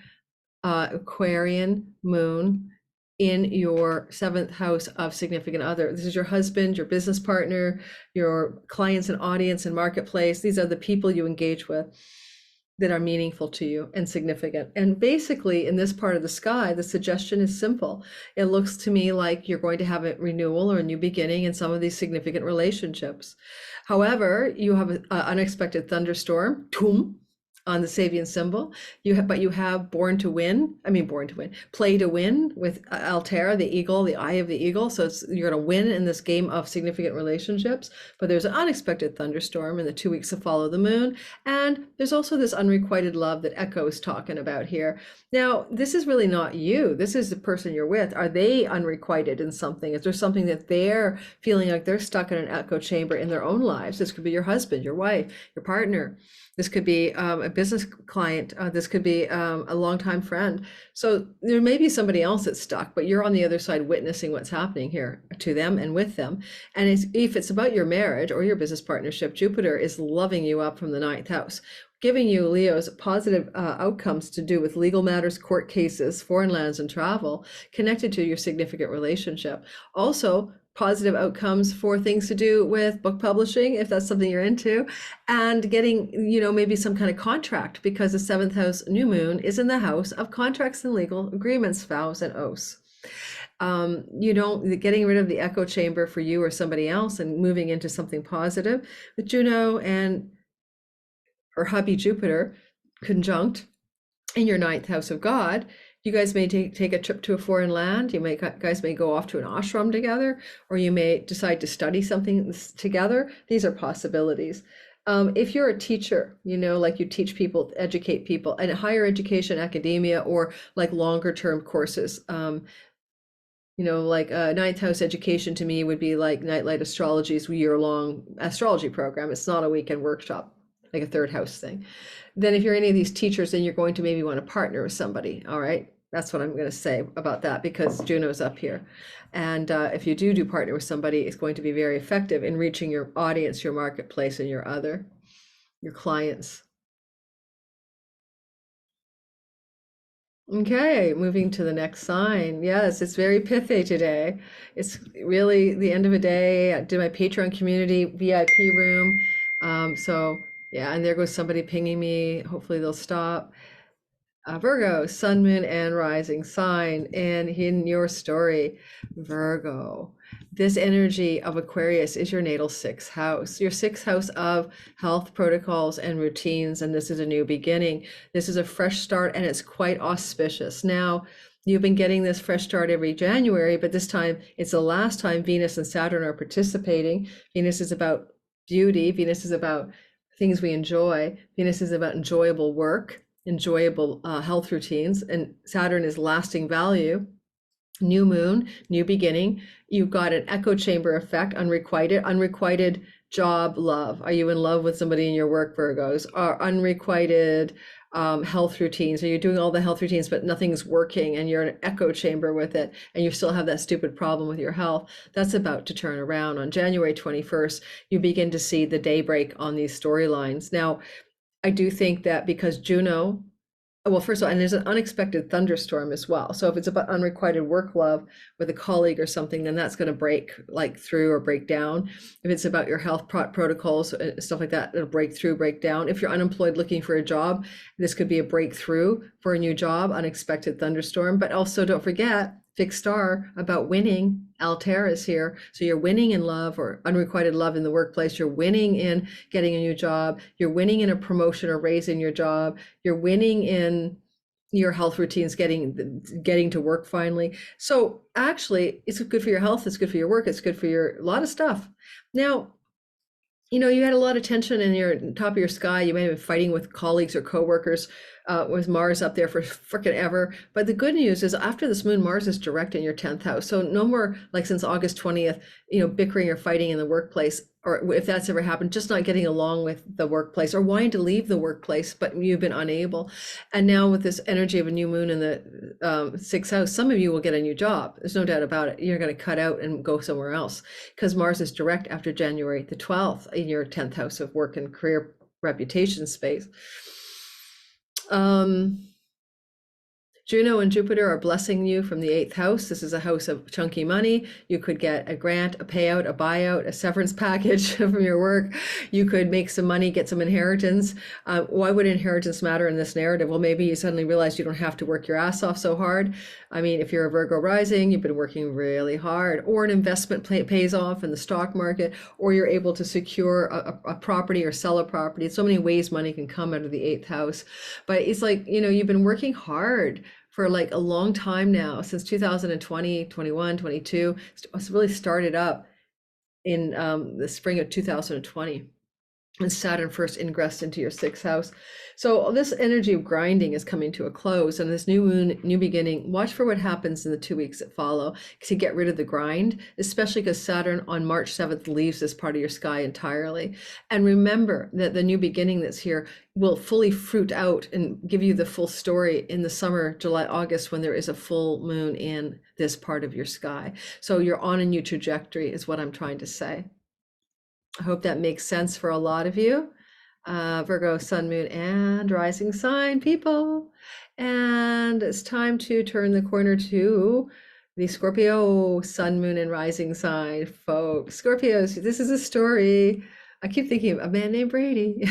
Aquarian moon in your 7th house of significant other. This is your husband, your business partner, your clients and audience and marketplace. These are the people you engage with that are meaningful to you and significant. And basically, in this part of the sky, the suggestion is simple. It looks to me like you're going to have a renewal or a new beginning in some of these significant relationships. However, you have an unexpected thunderstorm, Tum, on the Sabian symbol. You have play to win with Altair, the eagle, the eye of the eagle. So you're going to win in this game of significant relationships, but there's an unexpected thunderstorm in the 2 weeks that follow the moon. And there's also this unrequited love that Echo is talking about here. Now, this is really not you. This is the person you're with. Are they unrequited in something? Is there something that they're feeling like they're stuck in an echo chamber in their own lives? This could be your husband, your wife, your partner. This could be a business client. This could be a longtime friend. So there may be somebody else that's stuck, but you're on the other side witnessing what's happening here to them and with them. And if it's about your marriage or your business partnership, Jupiter is loving you up from the 9th house, giving you, Leo's, positive outcomes to do with legal matters, court cases, foreign lands, and travel connected to your significant relationship. Also, positive outcomes for things to do with book publishing, if that's something you're into, and getting, maybe some kind of contract, because the seventh house new moon is in the house of contracts and legal agreements, vows and oaths. Getting rid of the echo chamber for you or somebody else and moving into something positive with Juno and her hubby Jupiter conjunct in your ninth house of God. You guys may take a trip to a foreign land. Guys may go off to an ashram together, or you may decide to study something together. These are possibilities. If you're a teacher, like you teach people, educate people, and higher education, academia, or like longer term courses, like ninth house education to me would be like Nightlight Astrology's year-long astrology program. It's not a weekend workshop, like a third house thing. Then if you're any of these teachers, then you're going to maybe want to partner with somebody. All right. That's what I'm going to say about that, because Juno's up here. And if you do partner with somebody, it's going to be very effective in reaching your audience, your marketplace, and your clients. Okay, moving to the next sign. Yes, it's very pithy today. It's really the end of a day. I did my Patreon community VIP room. So yeah, and there goes somebody pinging me. Hopefully they'll stop. Virgo, sun, moon, and rising sign. And in your story, Virgo, this energy of Aquarius is your natal sixth house, your sixth house of health protocols and routines. And this is a new beginning. This is a fresh start, and it's quite auspicious. Now, you've been getting this fresh start every January, but this time it's the last time Venus and Saturn are participating. Venus is about beauty. Venus is about things we enjoy. Venus is about enjoyable work, enjoyable health routines, and Saturn is lasting value. New moon, new beginning. You've got an echo chamber effect, unrequited job, love. Are you in love with somebody in your work, Virgos? Or unrequited health routines? Are you doing all the health routines, but nothing's working, and you're in an echo chamber with it, and you still have that stupid problem with your health? That's about to turn around. On January 21st, you begin to see the daybreak on these storylines. Now, I do think that because Juno, well, first of all, and there's an unexpected thunderstorm as well. So if it's about unrequited work love with a colleague or something, then that's going to break through or break down. If it's about your health protocols, stuff like that, it'll break through, break down. If you're unemployed looking for a job, this could be a breakthrough for a new job, unexpected thunderstorm. But also don't forget, fixed star about winning. Altair is here. So you're winning in love or unrequited love in the workplace. You're winning in getting a new job. You're winning in a promotion or raise in your job. You're winning in your health routines, getting to work finally. So actually, it's good for your health. It's good for your work. It's good for a lot of stuff. Now, you had a lot of tension in your top of your sky. You may have been fighting with colleagues or coworkers with Mars up there for frickin' ever. But the good news is after this moon, Mars is direct in your 10th house. So no more, like since August 20th, bickering or fighting in the workplace, or if that's ever happened, just not getting along with the workplace or wanting to leave the workplace, but you've been unable. And now with this energy of a new moon in the sixth house, some of you will get a new job. There's no doubt about it. You're going to cut out and go somewhere else because Mars is direct after January the 12th in your 10th house of work and career reputation space. Juno and Jupiter are blessing you from the 8th house. This is a house of chunky money. You could get a grant, a payout, a buyout, a severance package from your work. You could make some money, get some inheritance. Why would inheritance matter in this narrative? Well, maybe you suddenly realize you don't have to work your ass off so hard. I mean, if you're a Virgo rising, you've been working really hard, or an investment pays off in the stock market, or you're able to secure a property or sell a property. So many ways money can come out of the 8th house. But it's like, you've been working hard for like a long time now, since 2020, 21, 22. It's really started up in the spring of 2020 when Saturn first ingressed into your 6th house. So this energy of grinding is coming to a close, and this new moon, new beginning. Watch for what happens in the 2 weeks that follow to get rid of the grind, especially because Saturn on March 7th leaves this part of your sky entirely. And remember that the new beginning that's here will fully fruit out and give you the full story in the summer, July, August, when there is a full moon in this part of your sky. So you're on a new trajectory is what I'm trying to say. I hope that makes sense for a lot of you. Virgo, sun, moon, and rising sign people. And it's time to turn the corner to The Scorpio sun, moon, and rising sign, folks. Scorpios, this is a story. I keep thinking of a man named Brady.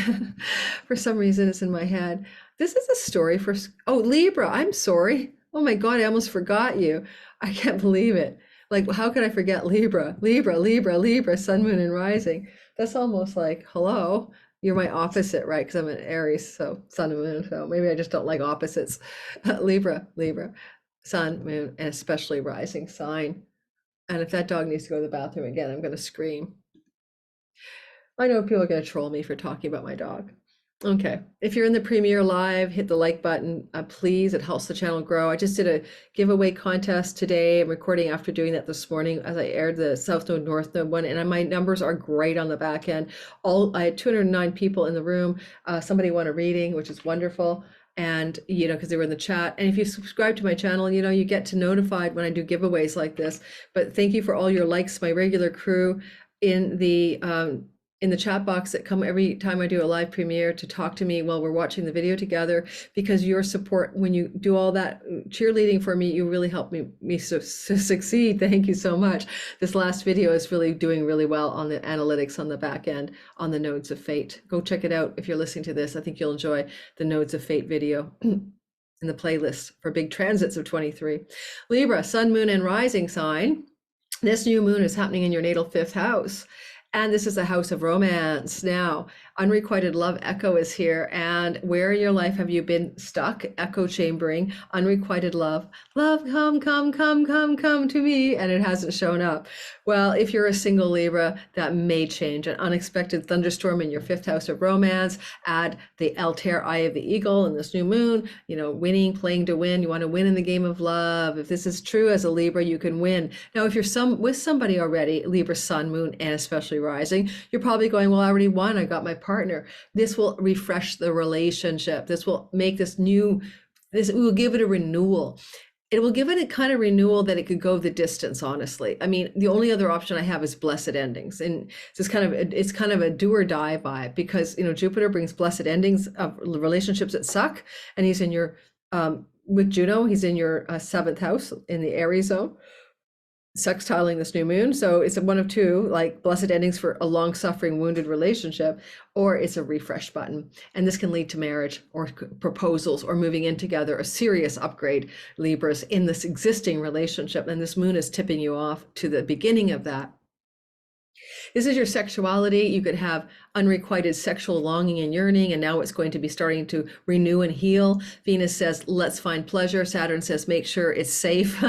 For some reason, it's in my head. This is a story for, oh, Libra. I'm sorry. Oh my God, I almost forgot you. I can't believe it. Like, how could I forget Libra? Libra, Libra, Libra, sun, moon, and rising. That's almost like, hello, you're my opposite, right? Because I'm an Aries, so sun and moon. So maybe I just don't like opposites. Libra, Libra, sun, moon, and especially rising sign. And if that dog needs to go to the bathroom again, I'm going to scream. I know people are going to troll me for talking about my dog. Okay, if you're in the premiere live, hit the like button, please. It helps the channel grow. I just did a giveaway contest today. I'm recording after doing that this morning as I aired the South Node, North Node one, and my numbers are great on the back end. I had 209 people in the room. Somebody won a reading, which is wonderful. And, you know, because they were in the chat. And if you subscribe to my channel, you know, you get to notified when I do giveaways like this. But thank you for all your likes, my regular crew in the chat box that come every time I do a live premiere to talk to me while we're watching the video together, because your support, when you do all that cheerleading for me, you really help me succeed. Thank you so much. This last video is really doing really well on the analytics on the back end on the nodes of fate. Go check it out if you're listening to this. I think you'll enjoy the nodes of fate video in the playlist for big transits of 23. Libra, sun, moon, and rising sign. This new moon is happening in your natal 5th house. And this is a house of romance. Now, unrequited love echo is here. And where in your life have you been stuck, echo chambering, unrequited love? Love, come, come, come, come, come to me. And it hasn't shown up. Well, if you're a single Libra, that may change. An unexpected thunderstorm in your 5th house of romance. Add the Altair eye of the eagle in this new moon. You know, winning, playing to win. You want to win in the game of love. If this is true as a Libra, you can win. Now, if you're with somebody already, Libra, sun, moon, and especially rising, you're probably going, well, I already won. I got my partner. This will refresh the relationship. This will make this will give it a renewal. It will give it a kind of renewal that it could go the distance, honestly. I mean, the only other option I have is blessed endings. And it's kind of a do or die vibe, because, you know, Jupiter brings blessed endings of relationships that suck. And he's in your, with Juno, he's in your 7th house in the Aries zone, sextiling this new moon. So it's one of two, like blessed endings for a long suffering wounded relationship, or it's a refresh button. And this can lead to marriage or proposals or moving in together, a serious upgrade, Libras, in this existing relationship. And this moon is tipping you off to the beginning of that. This is your sexuality. You could have unrequited sexual longing and yearning, and now it's going to be starting to renew and heal. Venus says, let's find pleasure. Saturn says, make sure it's safe.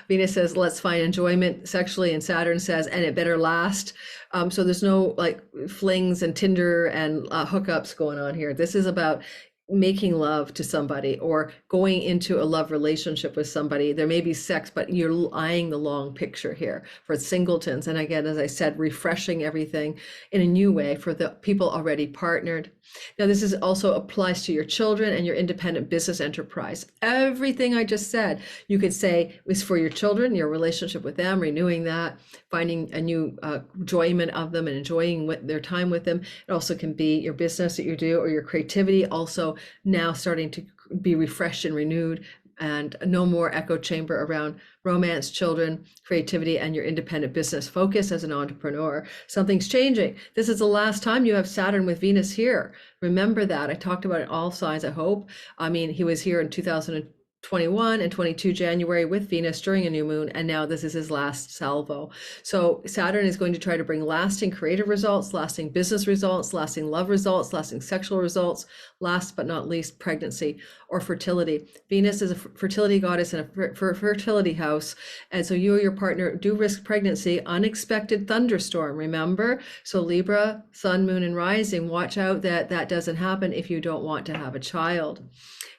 Venus says, let's find enjoyment sexually, and Saturn says, and it better last. So there's no like flings and Tinder and hookups going on here. This is about making love to somebody or going into a love relationship with somebody. There may be sex, but you're eyeing the long picture here for singletons. And again, as I said, refreshing everything in a new way for the people already partnered. Now, this is also applies to your children and your independent business enterprise. Everything I just said, you could say is for your children, your relationship with them, renewing that, finding a new enjoyment of them and enjoying their time with them. It also can be your business that you do or your creativity also now starting to be refreshed and renewed, and no more echo chamber around romance, children, creativity, and your independent business focus as an entrepreneur. Something's changing. This is the last time you have Saturn with Venus here. Remember that. I talked about it all signs, I hope. I mean, he was here in 2021 and 22 January with Venus during a new moon, and now this is his last salvo. So Saturn is going to try to bring lasting creative results, lasting business results, lasting love results, lasting sexual results, last but not least, pregnancy or fertility. Venus is a fertility goddess in a fertility house, and so you or your partner do risk pregnancy, unexpected thunderstorm, remember? So Libra, sun, moon, and rising, watch out that that doesn't happen if you don't want to have a child.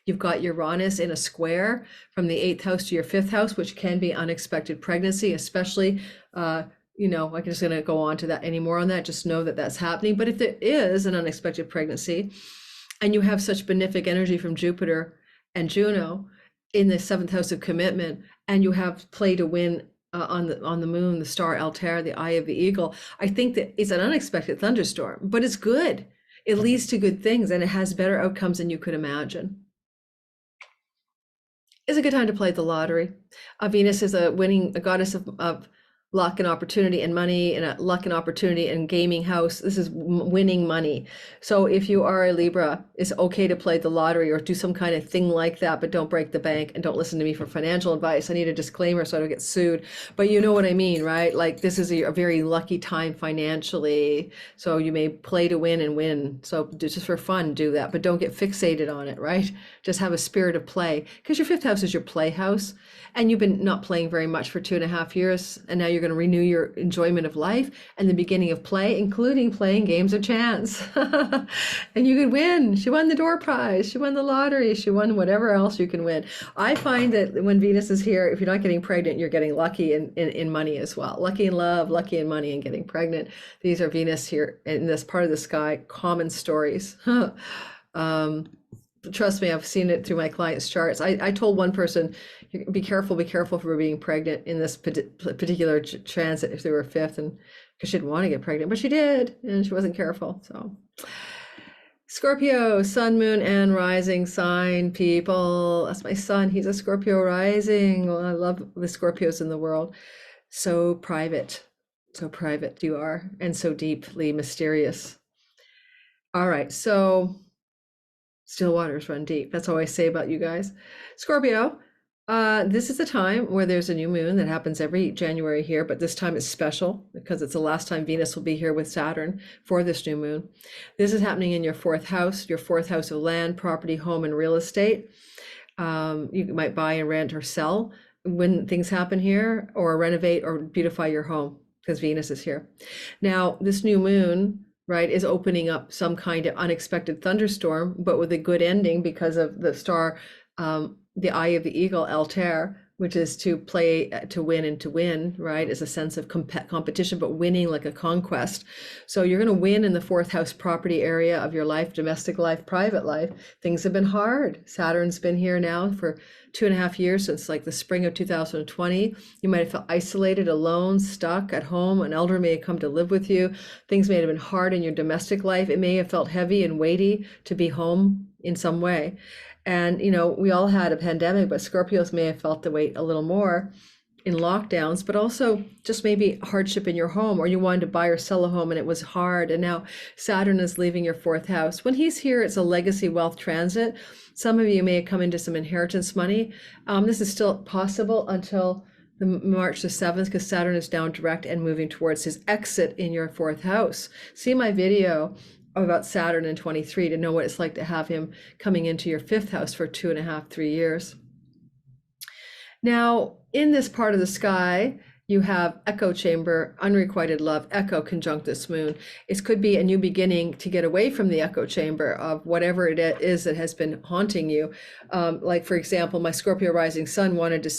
You've got Uranus in a square from the 8th house to your 5th house, which can be unexpected pregnancy, especially, you know, I'm just going to go on to that anymore on that. Just know that that's happening. But if there is an unexpected pregnancy and you have such benefic energy from Jupiter and Juno in the 7th house of commitment, and you have play to win on the moon, the star Altair, the eye of the eagle, I think that it's an unexpected thunderstorm, but it's good. It leads to good things, and it has better outcomes than you could imagine. is a good time to play the lottery. Venus is a goddess of luck and opportunity and money, and a luck and opportunity and gaming house. This is winning money. So if you are a Libra, it's okay to play the lottery or do some kind of thing like that, but don't break the bank and don't listen to me for financial advice. I need a disclaimer so I don't get sued, but you know what I mean, right? Like this is a very lucky time financially. So you may play to win and win. So just for fun, do that, but don't get fixated on it, right? Just have a spirit of play, because your fifth house is your play house, and you've been not playing very much for 2.5 years, and now you're going to renew your enjoyment of life and the beginning of play, including playing games of chance. And you could win. She won the door prize. She won the lottery. She won whatever else you can win. I find that when Venus is here, if you're not getting pregnant, you're getting lucky in money as well. Lucky in love, lucky in money, and getting pregnant. These are Venus here in this part of the sky, common stories. Trust me, I've seen it through my clients' charts. I told one person, be careful for being pregnant in this particular transit through her fifth, and because she didn't want to get pregnant, but she did, and she wasn't careful. So Scorpio, sun, moon, and rising sign people. That's my son. He's a Scorpio rising. Well, I love the Scorpios in the world. So private you are, and so deeply mysterious. All right, so still waters run deep. That's all I say about you guys. Scorpio, this is a time where there's a new moon that happens every January here, but this time it's special because it's the last time Venus will be here with Saturn for this new moon. This is happening in your fourth house of land, property, home, and real estate. You might buy and rent or sell when things happen here, or renovate or beautify your home because Venus is here. Now, this new moon, right, is opening up some kind of unexpected thunderstorm, but with a good ending because of the star, the eye of the eagle, Altair, which is to play, to win and to win, right, is a sense of competition, but winning like a conquest. So you're going to win in the fourth house property area of your life, domestic life, private life. Things have been hard. Saturn's been here now for 2.5 years, since like the spring of 2020. You might have felt isolated, alone, stuck at home. An elder may have come to live with you. Things may have been hard in your domestic life. It may have felt heavy and weighty to be home in some way. And, you know, we all had a pandemic, but Scorpios may have felt the weight a little more in lockdowns, but also just maybe hardship in your home, or you wanted to buy or sell a home and it was hard. And now Saturn is leaving your fourth house. When he's here, it's a legacy wealth transit. Some of you may have come into some inheritance money. This is still possible until March the 7th, because Saturn is down direct and moving towards his exit in your fourth house. See my video about Saturn in 23 to know what it's like to have him coming into your fifth house for 2.5, 3 years. Now, in this part of the sky, you have echo chamber, unrequited love, echo conjunct this moon. It could be a new beginning to get away from the echo chamber of whatever it is that has been haunting you. Like, for example, my Scorpio rising sun wanted to,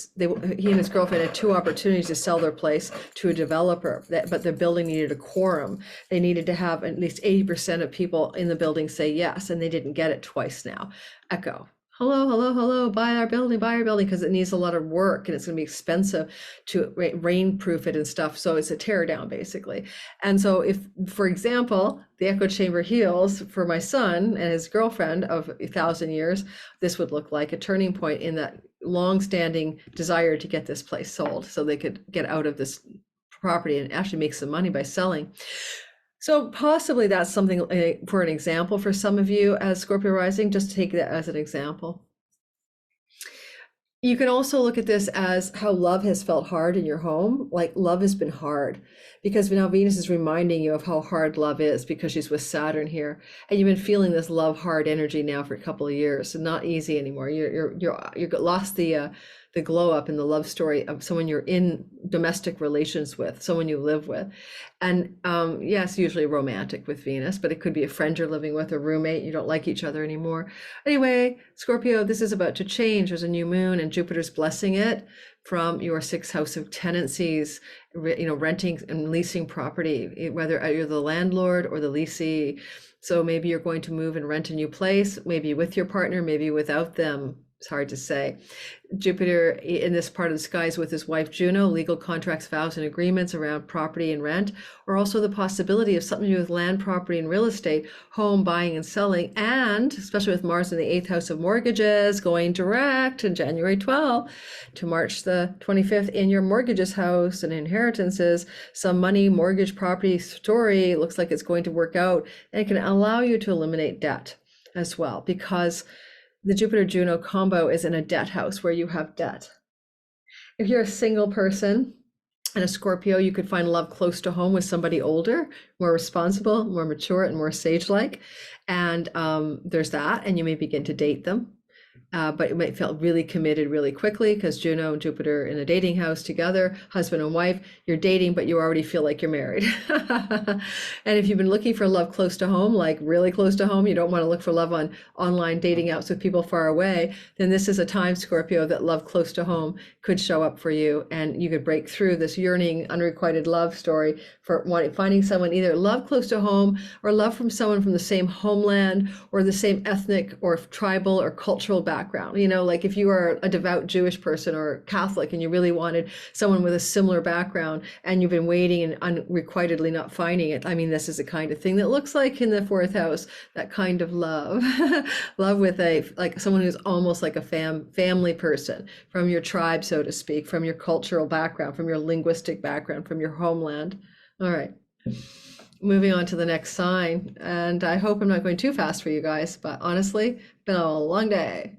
he and his girlfriend had 2 opportunities to sell their place to a developer, but the building needed a quorum. They needed to have at least 80% of people in the building say yes, and they didn't get it twice now. Echo. Hello, buy our building, because it needs a lot of work and it's going to be expensive to rainproof it and stuff. So it's a tear down basically. And so if, for example, the echo chamber heals for my son and his girlfriend of 1,000 years, this would look like a turning point in that long-standing desire to get this place sold so they could get out of this property and actually make some money by selling. So possibly that's something for an example for some of you as Scorpio rising, just take that as an example. You can also look at this as how love has felt hard in your home. Like love has been hard because now Venus is reminding you of how hard love is because she's with Saturn here. And you've been feeling this love hard energy now for a couple of years. So not easy anymore. You're lost the glow up in the love story of someone you're in domestic relations with, someone you live with. And yes, usually romantic with Venus, but it could be a friend you're living with, a roommate, you don't like each other anymore. Anyway, Scorpio, this is about to change. There's a new moon and Jupiter's blessing it from your 6th house of tenancies, renting and leasing property, whether you're the landlord or the leasee. So maybe you're going to move and rent a new place, maybe with your partner, maybe without them. It's hard to say. Jupiter in this part of the sky is with his wife Juno, legal contracts, vows, and agreements around property and rent, or also the possibility of something to do with land, property, and real estate, home buying and selling, and especially with Mars in the 8th house of mortgages, going direct in January 12th to March the 25th in your mortgages house and inheritances, some money, mortgage, property story looks like it's going to work out, and it can allow you to eliminate debt as well, because the Jupiter-Juno combo is in a debt house where you have debt. If you're a single person and a Scorpio, you could find love close to home with somebody older, more responsible, more mature, and more sage-like. And there's that, and you may begin to date them. But you might feel really committed really quickly because Juno and Jupiter in a dating house together, husband and wife, you're dating, but you already feel like you're married. And if you've been looking for love close to home, like really close to home, you don't want to look for love on online dating apps with people far away, then this is a time, Scorpio, that love close to home could show up for you, and you could break through this yearning, unrequited love story for finding someone, either love close to home or love from someone from the same homeland or the same ethnic or tribal or cultural background. You know, like if you are a devout Jewish person or Catholic and you really wanted someone with a similar background and you've been waiting and unrequitedly not finding it, I mean, this is the kind of thing that looks like in the 4th house, that kind of love. Love with like someone who's almost like a family person from your tribe, so to speak, from your cultural background, from your linguistic background, from your homeland. All right. Moving on to the next sign, and I hope I'm not going too fast for you guys, but honestly, it's been a long day.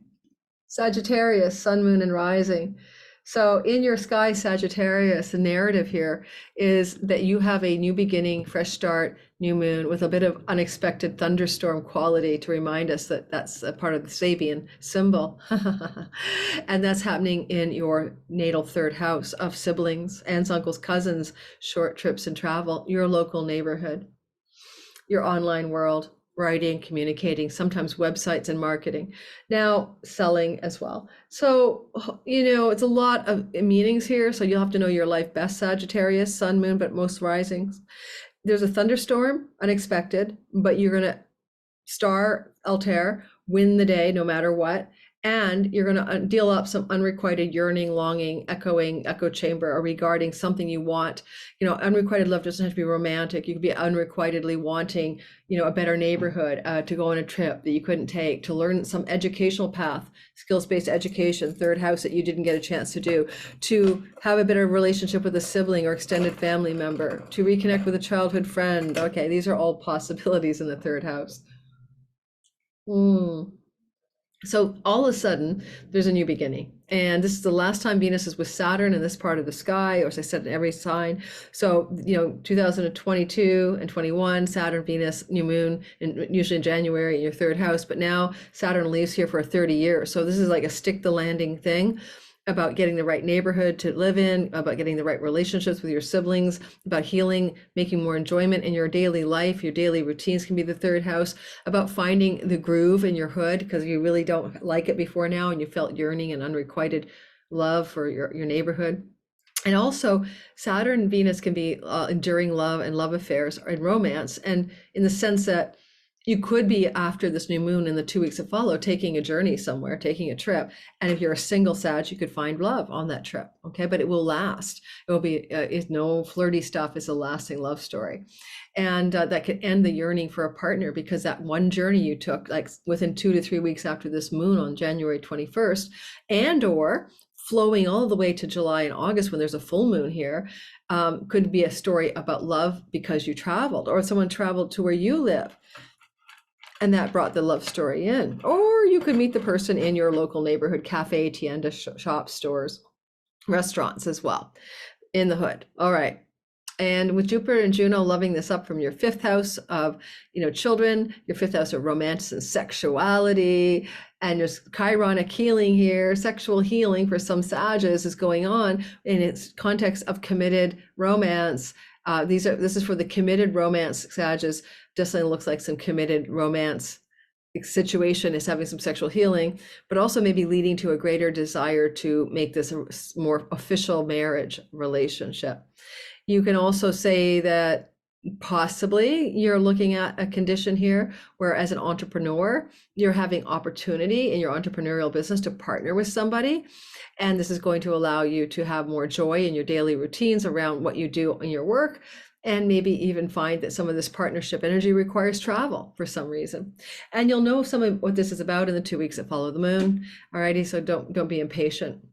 Sagittarius, sun, moon, and rising. So in your sky, Sagittarius, the narrative here is that you have a new beginning, fresh start, new moon with a bit of unexpected thunderstorm quality to remind us that that's a part of the Sabian symbol. And that's happening in your natal 3rd house of siblings, aunts, uncles, cousins, short trips and travel, your local neighborhood, your online world, writing, communicating, sometimes websites and marketing, now selling as well. So, you know, it's a lot of meanings here. So you'll have to know your life best, Sagittarius, sun, moon, but most risings. There's a thunderstorm, unexpected, but you're going to star Altair, win the day no matter what. And you're going to deal up some unrequited yearning, longing, echo chamber, or regarding something you want. You know, unrequited love doesn't have to be romantic. You could be unrequitedly wanting, you know, a better neighborhood, to go on a trip that you couldn't take, to learn some educational path, skills-based education, 3rd house that you didn't get a chance to do, to have a better relationship with a sibling or extended family member, to reconnect with a childhood friend. Okay, these are all possibilities in the 3rd house. So all of a sudden, there's a new beginning. And this is the last time Venus is with Saturn in this part of the sky, or as I said, in every sign. So, you know, 2022 and 21, Saturn, Venus, new moon, and usually in January in your 3rd house. But now Saturn leaves here for 30 years. So this is like a stick the landing thing about getting the right neighborhood to live in, about getting the right relationships with your siblings, about healing, making more enjoyment in your daily life. Your daily routines can be the 3rd house, about finding the groove in your hood because you really don't like it before now and you felt yearning and unrequited love for your neighborhood. And also Saturn and Venus can be enduring love and love affairs and romance, and in the sense that you could be, after this new moon in the 2 weeks that follow, taking a journey somewhere, taking a trip. And if you're a single Sag, you could find love on that trip. Okay, but it will last. It will be it's no flirty stuff. It's a lasting love story. And that could end the yearning for a partner, because that one journey you took, like within 2 to 3 weeks after this moon on January 21st, and or flowing all the way to July and August when there's a full moon here, could be a story about love because you traveled, or someone traveled to where you live. And that brought the love story in. Or you could meet the person in your local neighborhood, cafe, tienda, shops, stores, restaurants as well, in the hood. All right. And with Jupiter and Juno loving this up from your 5th house of, you know, children, your 5th house of romance and sexuality, and there's chironic healing here, sexual healing for some Sages is going on in its context of committed romance. This is for the committed romance Sages. Definitely looks like some committed romance situation is having some sexual healing, but also maybe leading to a greater desire to make this a more official marriage relationship. You can also say that Possibly you're looking at a condition here where, as an entrepreneur, you're having opportunity in your entrepreneurial business to partner with somebody. And this is going to allow you to have more joy in your daily routines around what you do in your work. And maybe even find that some of this partnership energy requires travel for some reason. And you'll know some of what this is about in the 2 weeks that follow the moon. Alrighty, so don't be impatient.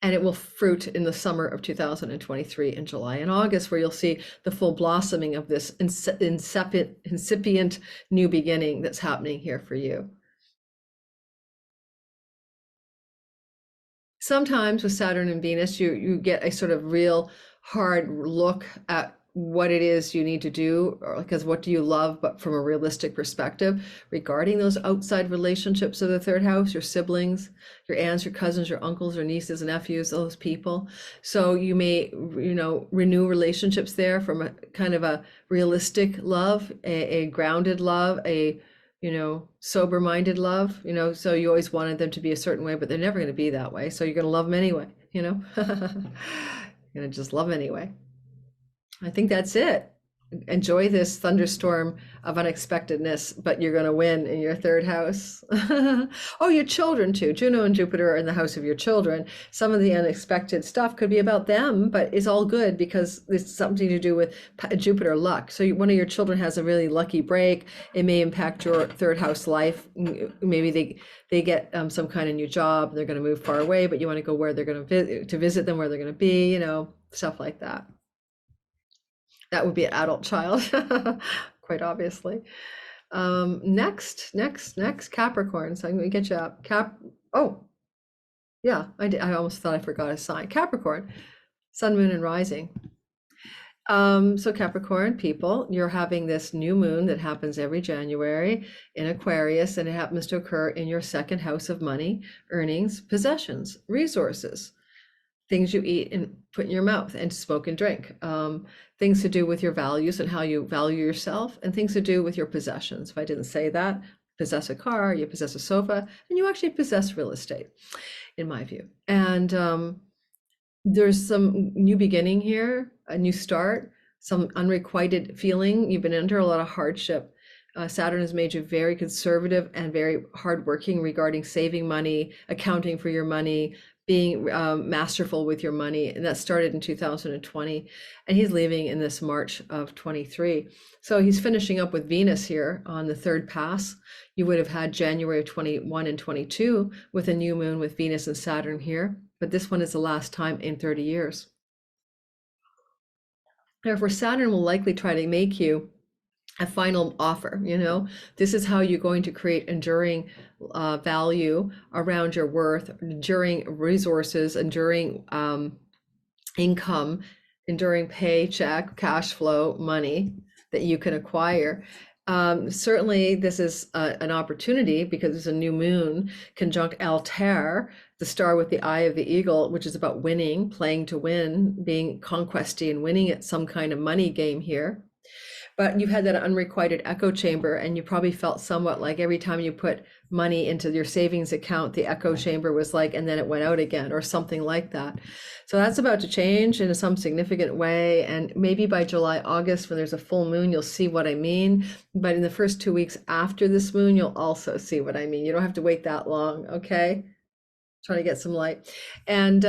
And it will fruit in the summer of 2023 in July and August, where you'll see the full blossoming of this incipient new beginning that's happening here for you. Sometimes with Saturn and Venus, you get a sort of real hard look at what it is you need to do, or because what do you love, but from a realistic perspective regarding those outside relationships of the third house, your siblings, your aunts, your cousins, your uncles, your nieces and nephews, those people. So you may, renew relationships there from a kind of a realistic love, a grounded love, a sober-minded love, so you always wanted them to be a certain way, but they're never going to be that way. So you're going to love them anyway, you're going to just love them anyway. I think that's it. Enjoy this thunderstorm of unexpectedness, but you're going to win in your third house. Oh, your children too. Juno and Jupiter are in the house of your children. Some of the unexpected stuff could be about them, but it's all good because it's something to do with Jupiter luck. So one of your children has a really lucky break. It may impact your third house life. Maybe they get some kind of new job. They're going to move far away, but you want to go where they're going to visit them, where they're going to be, stuff like that. That would be an adult child, quite obviously. Next, Capricorn. So I'm going to get you up. Oh, yeah, I did. I almost thought I forgot a sign. Capricorn, sun, moon, and rising. So Capricorn people, you're having this new moon that happens every January in Aquarius, and it happens to occur in your second house of money, earnings, possessions, resources, things you eat and put in your mouth and smoke and drink, things to do with your values and how you value yourself, and things to do with your possessions. If I didn't say that, possess a car, you possess a sofa, and you actually possess real estate, in my view. And there's some new beginning here, a new start, some unrequited feeling. You've been under a lot of hardship. Saturn has made you very conservative and very hardworking regarding saving money, accounting for your money, being masterful with your money. And that started in 2020. And he's leaving in this March of 23. So he's finishing up with Venus here on the third pass. You would have had January of 21 and 22 with a new moon with Venus and Saturn here. But this one is the last time in 30 years. Therefore, Saturn will likely try to make you a final offer. This is how you're going to create enduring value around your worth, enduring resources, enduring income, enduring paycheck, cash flow, money that you can acquire. Certainly this is an opportunity because it's a new moon conjunct Altair, the star with the eye of the eagle, which is about winning, playing to win, being conquesty and winning at some kind of money game here. But you've had that unrequited echo chamber, and you probably felt somewhat like every time you put money into your savings account, the echo chamber was like, and then it went out again, or something like that. So that's about to change in some significant way. And maybe by July, August, when there's a full moon, you'll see what I mean. But in the first 2 weeks after this moon, you'll also see what I mean. You don't have to wait that long, okay? Trying to get some light. And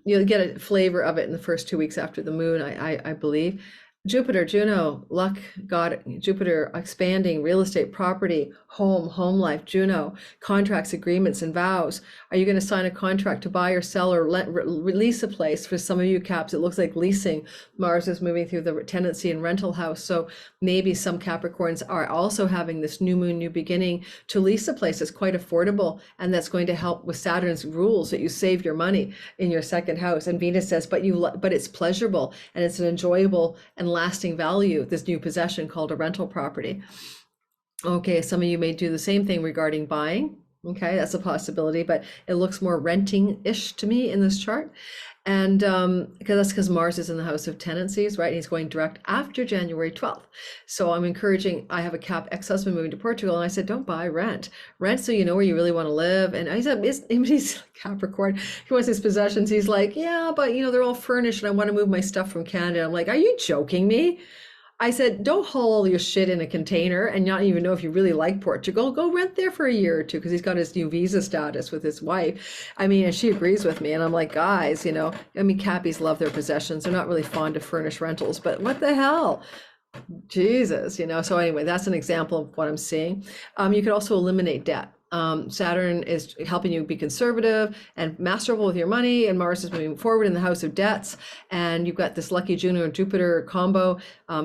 you'll get a flavor of it in the first 2 weeks after the moon, I believe. Jupiter, Juno, luck, God, Jupiter, expanding, real estate, property, home life, Juno, contracts, agreements, and vows. Are you going to sign a contract to buy or sell or release a place? For some of you Caps, it looks like leasing. Mars is moving through the tenancy and rental house. So maybe some Capricorns are also having this new moon, new beginning to lease a place that's quite affordable. And that's going to help with Saturn's rules that you save your money in your second house. And Venus says, but it's pleasurable and it's an enjoyable and lasting value, this new possession called a rental property. Okay, some of you may do the same thing regarding buying. Okay, that's a possibility, but it looks more renting-ish to me in this chart. And because Mars is in the house of tenancies, right? And he's going direct after January 12th. So I'm encouraging, I have a Cap ex-husband moving to Portugal, and I said, don't buy, rent so you know where you really want to live. And I said, he's Capricorn, he wants his possessions. He's like, yeah, but they're all furnished and I want to move my stuff from Canada. I'm like, are you joking me? I said, don't haul all your shit in a container and not even know if you really like Portugal. Go rent there for a year or two because he's got his new visa status with his wife. I mean, and she agrees with me. And I'm like, guys, I mean, Cappies love their possessions. They're not really fond of furnished rentals, but what the hell? Jesus, so anyway, that's an example of what I'm seeing. You could also eliminate debt. Saturn is helping you be conservative and masterful with your money, and Mars is moving forward in the house of debts. And you've got this lucky Juno and Jupiter combo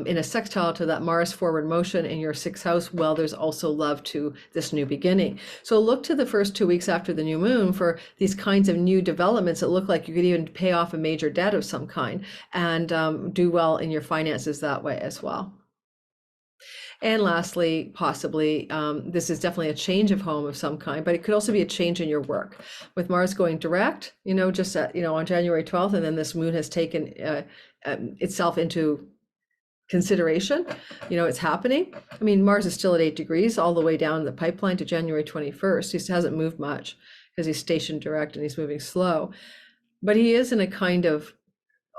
in a sextile to that Mars forward motion in your sixth house. Well, there's also love to this new beginning. So look to the first 2 weeks after the new moon for these kinds of new developments that look like you could even pay off a major debt of some kind and do well in your finances that way as well. And lastly, possibly, this is definitely a change of home of some kind, but it could also be a change in your work. With Mars going direct, just on January 12th, and then this moon has taken itself into consideration, it's happening. I mean, Mars is still at 8 degrees all the way down the pipeline to January 21st. He hasn't moved much because he's stationed direct and he's moving slow, but he is in a kind of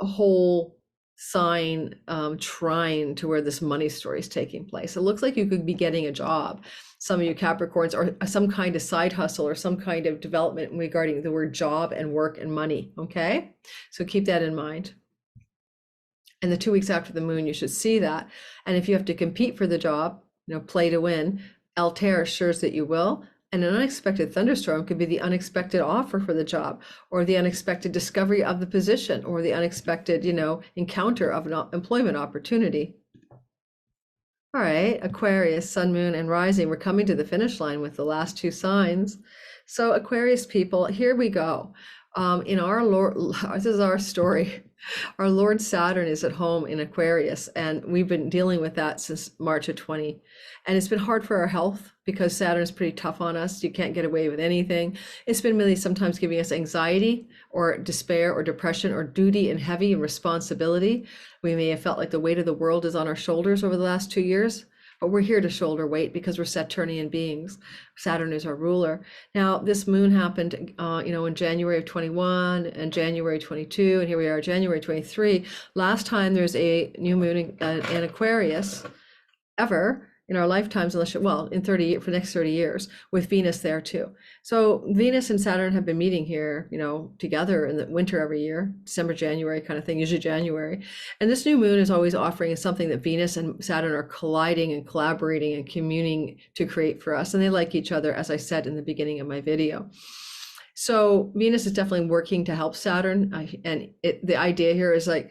a whole sign trine to where this money story is taking place. It looks like you could be getting a job, some of you Capricorns, or some kind of side hustle or some kind of development regarding the word job and work and money. Okay, so keep that in mind. And the 2 weeks after the moon, you should see that. And if you have to compete for the job, play to win, Altair assures that you will. And an unexpected thunderstorm could be the unexpected offer for the job, or the unexpected discovery of the position, or the unexpected, encounter of an employment opportunity. All right, Aquarius, sun, moon, and rising. We're coming to the finish line with the last two signs. So Aquarius people, here we go. In our Lord, this is our story. Our Lord Saturn is at home in Aquarius, and we've been dealing with that since March of 20. And it's been hard for our health because Saturn is pretty tough on us. You can't get away with anything. It's been really sometimes giving us anxiety or despair or depression or duty and heavy and responsibility. We may have felt like the weight of the world is on our shoulders over the last 2 years. But we're here to shoulder weight because we're Saturnian beings. Saturn is our ruler. Now, this moon happened, in January of 21 and January 22, and here we are, January 23. Last time there's a new moon in Aquarius ever in our lifetimes, unless for the next 30 years, with Venus there too. So Venus and Saturn have been meeting here, together in the winter every year, December, January kind of thing, usually January. And this new moon is always offering something that Venus and Saturn are colliding and collaborating and communing to create for us. And they like each other, as I said in the beginning of my video. So Venus is definitely working to help Saturn. The idea here is like,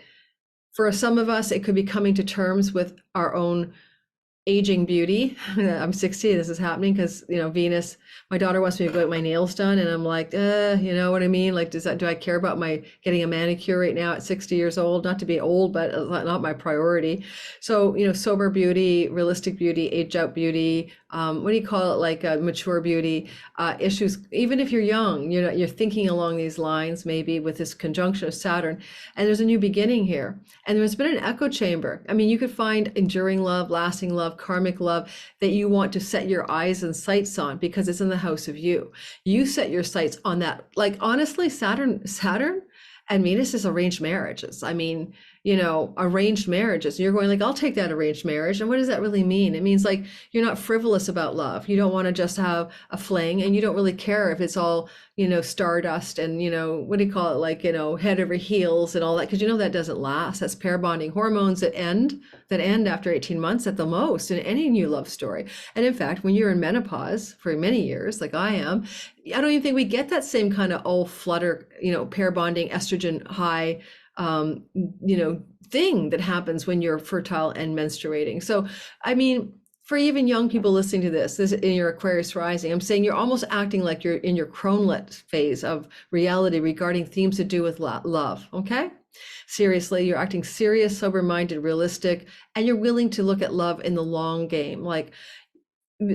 for some of us, it could be coming to terms with our own aging beauty. I'm 60, this is happening because, Venus, my daughter wants me to go get my nails done. And I'm like, you know what I mean? Like, do I care about getting a manicure right now at 60 years old? Not to be old, but not my priority. So, sober beauty, realistic beauty, age out beauty, what do you call it? Like mature beauty, issues. Even if you're young, you're thinking along these lines, maybe with this conjunction of Saturn, and there's a new beginning here. And there's been an echo chamber. I mean, you could find enduring love, lasting love, karmic love that you want to set your eyes and sights on because it's in the house of you. You set your sights on that. Like, honestly, Saturn and Venus is arranged marriages. I mean, arranged marriages. You're going like, I'll take that arranged marriage. And what does that really mean? It means like, you're not frivolous about love. You don't want to just have a fling, and you don't really care if it's all, stardust and, what do you call it? Like, head over heels and all that. Cause that doesn't last. That's pair bonding hormones that end after 18 months at the most in any new love story. And in fact, when you're in menopause for many years, like I am, I don't even think we get that same kind of flutter, pair bonding, estrogen high, thing that happens when you're fertile and menstruating. So, I mean, for even young people listening to this in your Aquarius rising, I'm saying you're almost acting like you're in your Cronlet phase of reality regarding themes to do with love. Okay. Seriously, you're acting serious, sober-minded, realistic, and you're willing to look at love in the long game. Like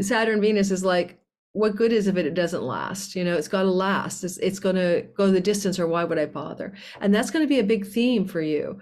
Saturn, Venus is like, what good is if it doesn't last? You know, it's got to last. It's going to go the distance, or why would I bother? And that's going to be a big theme for you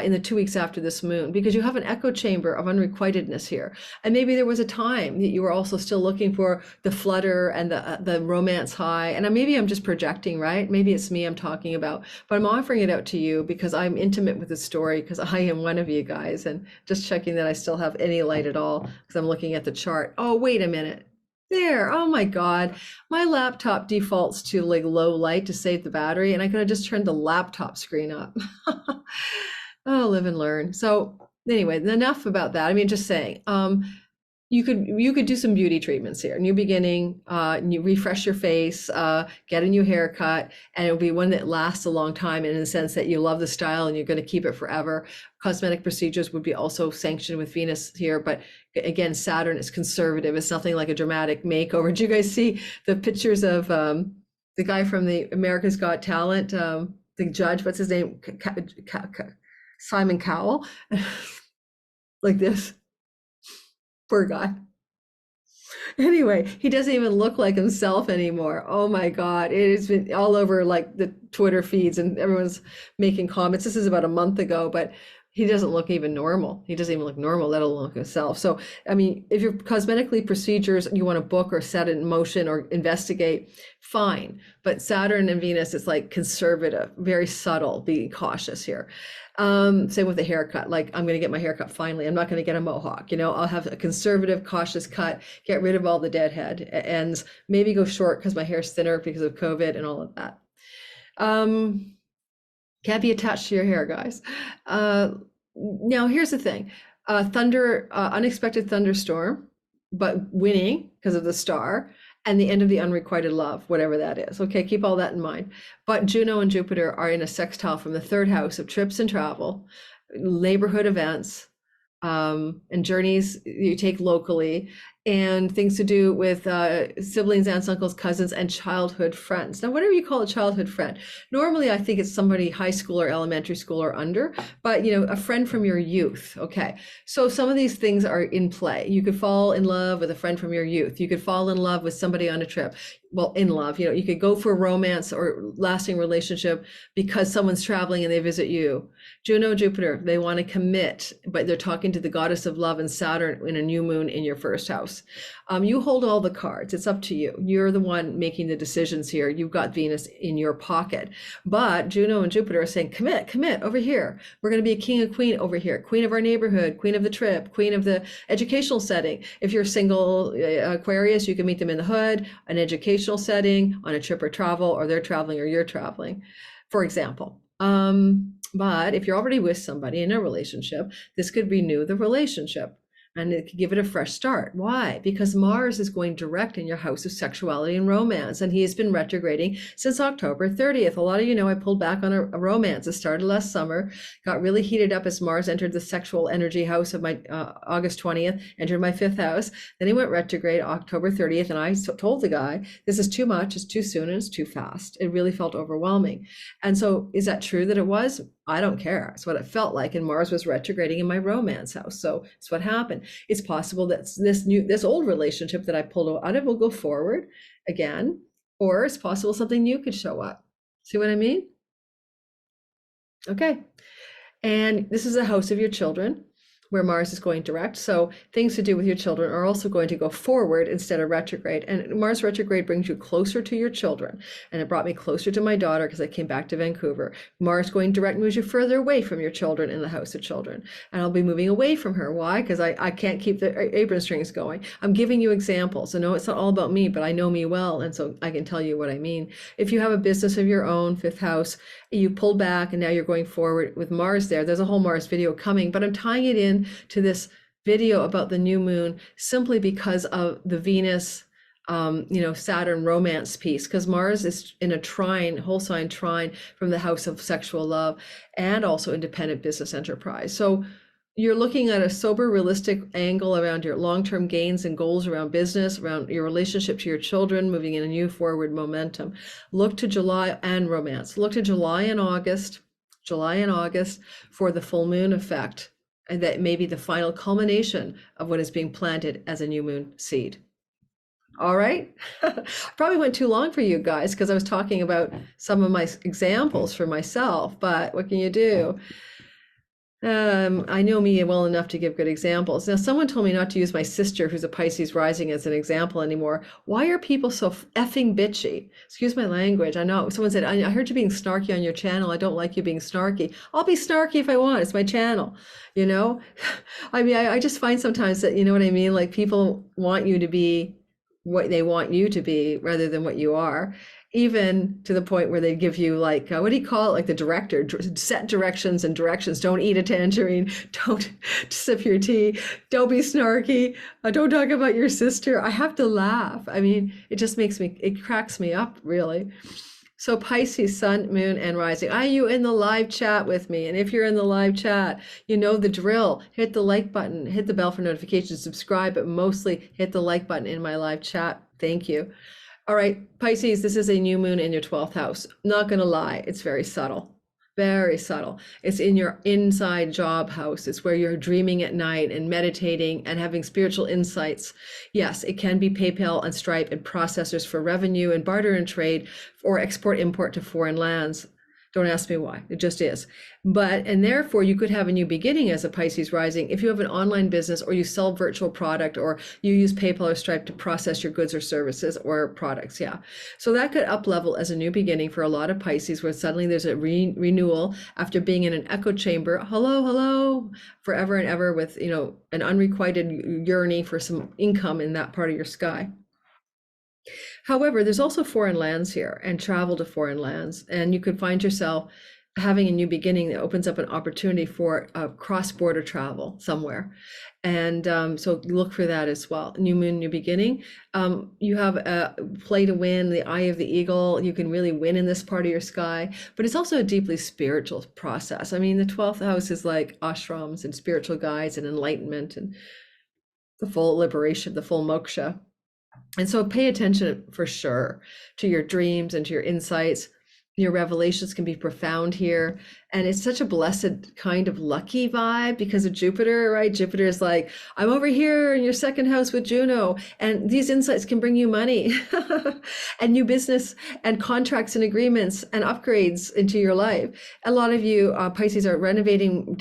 in the 2 weeks after this moon, because you have an echo chamber of unrequitedness here. And maybe there was a time that you were also still looking for the flutter and the romance high. And maybe I'm just projecting, right? Maybe it's me I'm talking about, but I'm offering it out to you because I'm intimate with the story, because I am one of you guys, and just checking that I still have any light at all, because I'm looking at the chart. Oh, wait a minute. There, oh my God, my laptop defaults to like low light to save the battery, and I could have just turned the laptop screen up. Oh, live and learn. So anyway, enough about that. I mean, just saying, you could do some beauty treatments here. New beginning, you refresh your face, get a new haircut, and it'll be one that lasts a long time, in the sense that you love the style and you're going to keep it forever. Cosmetic procedures would be also sanctioned with Venus here, but again, Saturn is conservative. It's nothing like a dramatic makeover. Did you guys see the pictures of the guy from the America's Got Talent, the judge? What's his name? Simon Cowell, like this. Poor guy. Anyway, he doesn't even look like himself anymore. Oh my God. It has been all over like the Twitter feeds, and everyone's making comments. This is about a month ago, but he doesn't look even normal. He doesn't even look normal, let alone look himself. So, I mean, if you're cosmetically procedures you want to book or set in motion or investigate, fine. But Saturn and Venus is like conservative, very subtle, be cautious here. Same with the haircut. Like, I'm going to get my haircut finally. I'm not going to get a mohawk. You know, I'll have a conservative, cautious cut, get rid of all the deadhead ends, maybe go short because my hair's thinner because of COVID and all of that. Can't be attached to your hair, guys. Now, here's the thing. Unexpected thunderstorm, but winning because of the star, and the end of the unrequited love, whatever that is. Okay, keep all that in mind. But Juno and Jupiter are in a sextile from the third house of trips and travel, neighborhood events, and journeys you take locally, and things to do with siblings, aunts, uncles, cousins, and childhood friends. Now, whatever you call a childhood friend, normally I think it's somebody high school or elementary school or under, but you know, a friend from your youth. Okay, so some of these things are in play. You could fall in love with a friend from your youth. You could fall in love with somebody on a trip. Well, in love, you know, you could go for a romance or lasting relationship because someone's traveling and they visit you. Juno, Jupiter, they want to commit, but they're talking to the goddess of love and Saturn in a new moon in your first house. You hold all the cards. It's up to you. You're the one making the decisions here. You've got Venus in your pocket. But Juno and Jupiter are saying, commit over here. We're going to be a king and queen over here. Queen of our neighborhood, queen of the trip, queen of the educational setting. If you're single Aquarius, you can meet them in the hood, an educational setting, on a trip or travel, or they're traveling or you're traveling, for example. But if you're already with somebody in a relationship, this could renew the relationship. And it could give it a fresh start. Why? Because Mars is going direct in your house of sexuality and romance, and he has been retrograding since October 30th. A lot of you know I pulled back on a romance. It started last summer, got really heated up as Mars entered the sexual energy house of my August 20th, entered my 5th house. Then he went retrograde October 30th, and I told the guy, this is too much, it's too soon, and it's too fast. It really felt overwhelming. And so is that true that it was? I don't care. It's what it felt like. And Mars was retrograding in my romance house. So it's what happened. It's possible that this old relationship that I pulled out of will go forward again, or it's possible something new could show up. See what I mean? Okay. And this is the house of your children, where Mars is going direct. So things to do with your children are also going to go forward instead of retrograde. And Mars retrograde brings you closer to your children. And it brought me closer to my daughter because I came back to Vancouver. Mars going direct moves you further away from your children in the house of children. And I'll be moving away from her. Why? Because I can't keep the apron strings going. I'm giving you examples. I know it's not all about me, but I know me well. And so I can tell you what I mean. If you have a business of your own, 5th house, you pulled back and now you're going forward with Mars there. There's a whole Mars video coming, but I'm tying it in to this video about the new moon simply because of the Venus, Saturn romance piece, because Mars is in a trine, whole sign trine from the house of sexual love and also independent business enterprise. So you're looking at a sober, realistic angle around your long-term gains and goals around business, around your relationship to your children, moving in a new forward momentum. Look to July and romance. Look to July and August for the full moon effect. And that may be the final culmination of what is being planted as a new moon seed. All right. Probably went too long for you guys because I was talking about some of my examples for myself, but what can you do? I know me well enough to give good examples. Now, someone told me not to use my sister, who's a Pisces rising, as an example anymore. Why are people so effing bitchy? Excuse my language. I know someone said, I heard you being snarky on your channel. I don't like you being snarky. I'll be snarky if I want. It's my channel, you know? I mean, I just find sometimes that, you know what I mean? Like people want you to be what they want you to be rather than what you are, even to the point where they give you like what do you call it, like the director set directions and directions. Don't eat a tangerine, don't sip your tea, don't be snarky, don't talk about your sister. I have to laugh. I mean, it just it cracks me up, really. So Pisces, sun, moon, and rising. Are you in the live chat with me? And if you're in the live chat, you know the drill. Hit the like button, hit the bell for notifications, subscribe, but mostly hit the like button in my live chat. Thank you. All right, Pisces, this is a new moon in your 12th house. Not going to lie, it's very subtle. Very subtle. It's in your inside job house. It's where you're dreaming at night and meditating and having spiritual insights. Yes, it can be PayPal and Stripe and processors for revenue and barter and trade or export import to foreign lands. Don't ask me why, it just is. And therefore you could have a new beginning as a Pisces rising if you have an online business or you sell virtual product or you use PayPal or Stripe to process your goods or services or products. Yeah. So that could up level as a new beginning for a lot of Pisces where suddenly there's a renewal after being in an echo chamber. Hello, forever and ever with, you know, an unrequited yearning for some income in that part of your sky. However, there's also foreign lands here and travel to foreign lands, and you could find yourself having a new beginning that opens up an opportunity for cross-border travel somewhere. And so look for that as well. New moon, new beginning. You have a play to win, the eye of the eagle. You can really win in this part of your sky, but it's also a deeply spiritual process. I mean, the 12th house is like ashrams and spiritual guides and enlightenment and the full liberation, the full moksha. And so pay attention for sure to your dreams and to your insights. Your revelations can be profound here. And it's such a blessed kind of lucky vibe because of Jupiter, right? Jupiter is like, I'm over here in your second house with Juno, and these insights can bring you money and new business and contracts and agreements and upgrades into your life. A lot of you Pisces are renovating,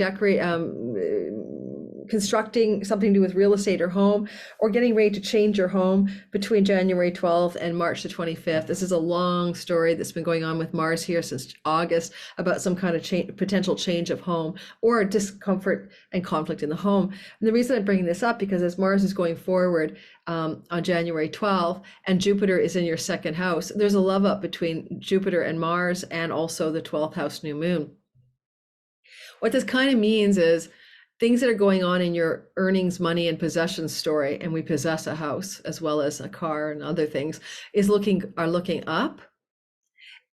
constructing something to do with real estate or home, or getting ready to change your home between January 12th and March the 25th. This is a long story that's been going on with Mars here since August about some kind of potential change of home or discomfort and conflict in the home. And the reason I'm bringing this up because as Mars is going forward on January 12th and Jupiter is in your second house, there's a love up between Jupiter and Mars and also the 12th house new moon. What this kind of means is things that are going on in your earnings, money, and possessions story, and we possess a house as well as a car and other things, are looking up.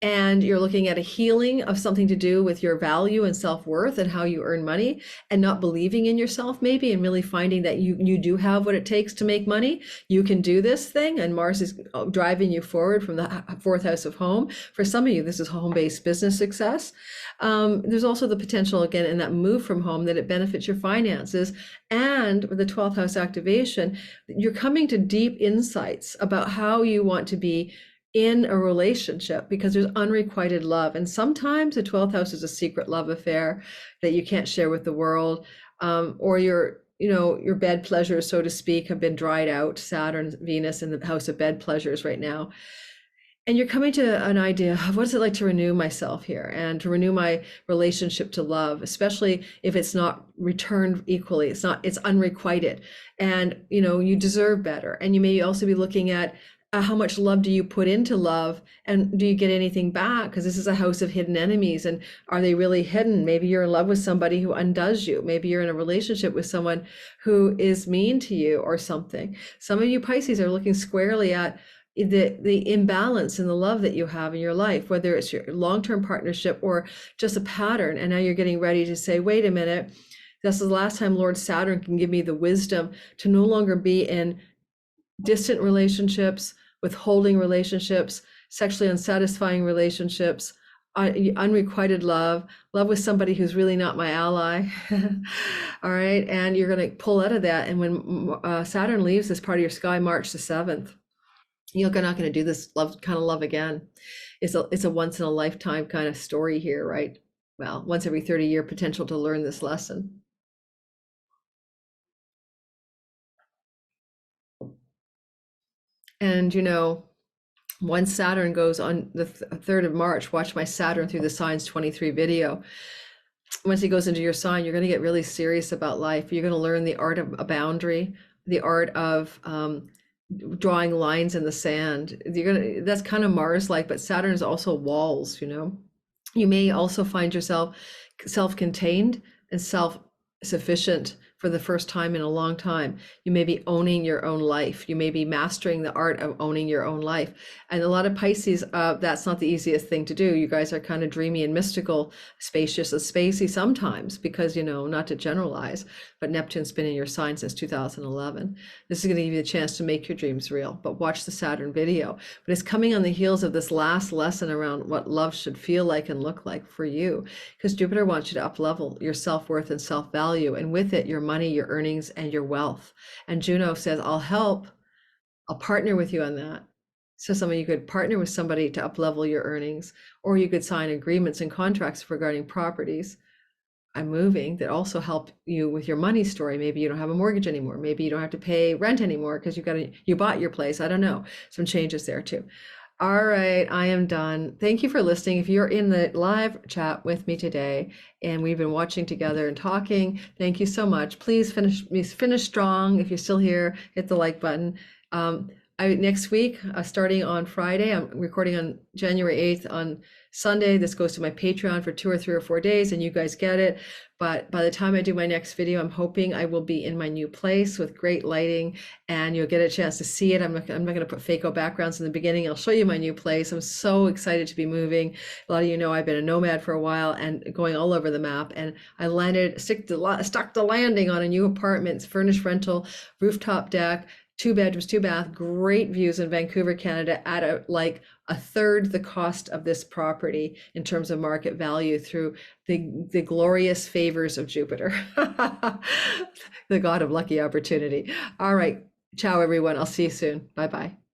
And you're looking at a healing of something to do with your value and self-worth and how you earn money and not believing in yourself maybe and really finding that you do have what it takes to make money. You can do this thing, and Mars is driving you forward from the fourth house of home. For some of you, this is home-based business success. There's also the potential, again, in that move from home that it benefits your finances. And with the 12th house activation, you're coming to deep insights about how you want to be in a relationship because there's unrequited love. And sometimes the 12th house is a secret love affair that you can't share with the world, or your bed pleasures, so to speak, have been dried out. Saturn, Venus in the house of bed pleasures right now. And you're coming to an idea of what's it like to renew myself here and to renew my relationship to love, especially if it's not returned equally. It's unrequited, and you deserve better. And you may also be looking at how much love do you put into love, and do you get anything back? Because this is a house of hidden enemies, and are they really hidden? Maybe you're in love with somebody who undoes you. Maybe you're in a relationship with someone who is mean to you or something. Some of you Pisces are looking squarely at the imbalance in the love that you have in your life, whether it's your long-term partnership or just a pattern. And now you're getting ready to say, wait a minute, this is the last time Lord Saturn can give me the wisdom to no longer be in distant relationships, withholding relationships, sexually unsatisfying relationships, unrequited love with somebody who's really not my ally. All right. And you're going to pull out of that. And when Saturn leaves this part of your sky, March the 7th, You're not going to do this love again. It's a once in a lifetime kind of story here, right? Well, once every 30-year potential to learn this lesson. And once Saturn goes on the 3rd of March, watch my Saturn through the Signs 23 video. Once he goes into your sign, you're going to get really serious about life. You're going to learn the art of a boundary, the art of drawing lines in the sand. That's kind of Mars-like, but Saturn is also walls. You may also find yourself self-contained and self-sufficient for the first time in a long time. You may be owning your own life. You may be mastering the art of owning your own life. And a lot of Pisces, that's not the easiest thing to do. You guys are kind of dreamy and mystical, spacious and spacey sometimes, because, not to generalize, but Neptune's been in your sign since 2011. This is going to give you the chance to make your dreams real, but watch the Saturn video. But it's coming on the heels of this last lesson around what love should feel like and look like for you, because Jupiter wants you to up-level your self-worth and self-value, and with it, your money, your earnings, and your wealth. And Juno says, I'll help. I'll partner with you on that. So you could partner with somebody to up-level your earnings, or you could sign agreements and contracts regarding properties and moving that also help you with your money story. Maybe you don't have a mortgage anymore. Maybe you don't have to pay rent anymore because you bought your place. I don't know. Some changes there too. All right, I am done. Thank you for listening. If you're in the live chat with me today and we've been watching together and talking, thank you so much. Please finish strong. If you're still here, hit the like button. Next week, starting on Friday, I'm recording on January 8th. On Sunday, this goes to my Patreon for 2 or 3 or 4 days, and you guys get it. But by the time I do my next video, I'm hoping I will be in my new place with great lighting, and you'll get a chance to see it. I'm not going to put fake backgrounds in the beginning. I'll show you my new place. I'm so excited to be moving. A lot of you know I've been a nomad for a while and going all over the map. And I stuck the landing on a new apartment, furnished rental, rooftop deck, 2 bedrooms, 2 bath, great views in Vancouver, Canada, at a third the cost of this property in terms of market value, through the glorious favors of Jupiter, the god of lucky opportunity. All right. Ciao, everyone. I'll see you soon. Bye-bye.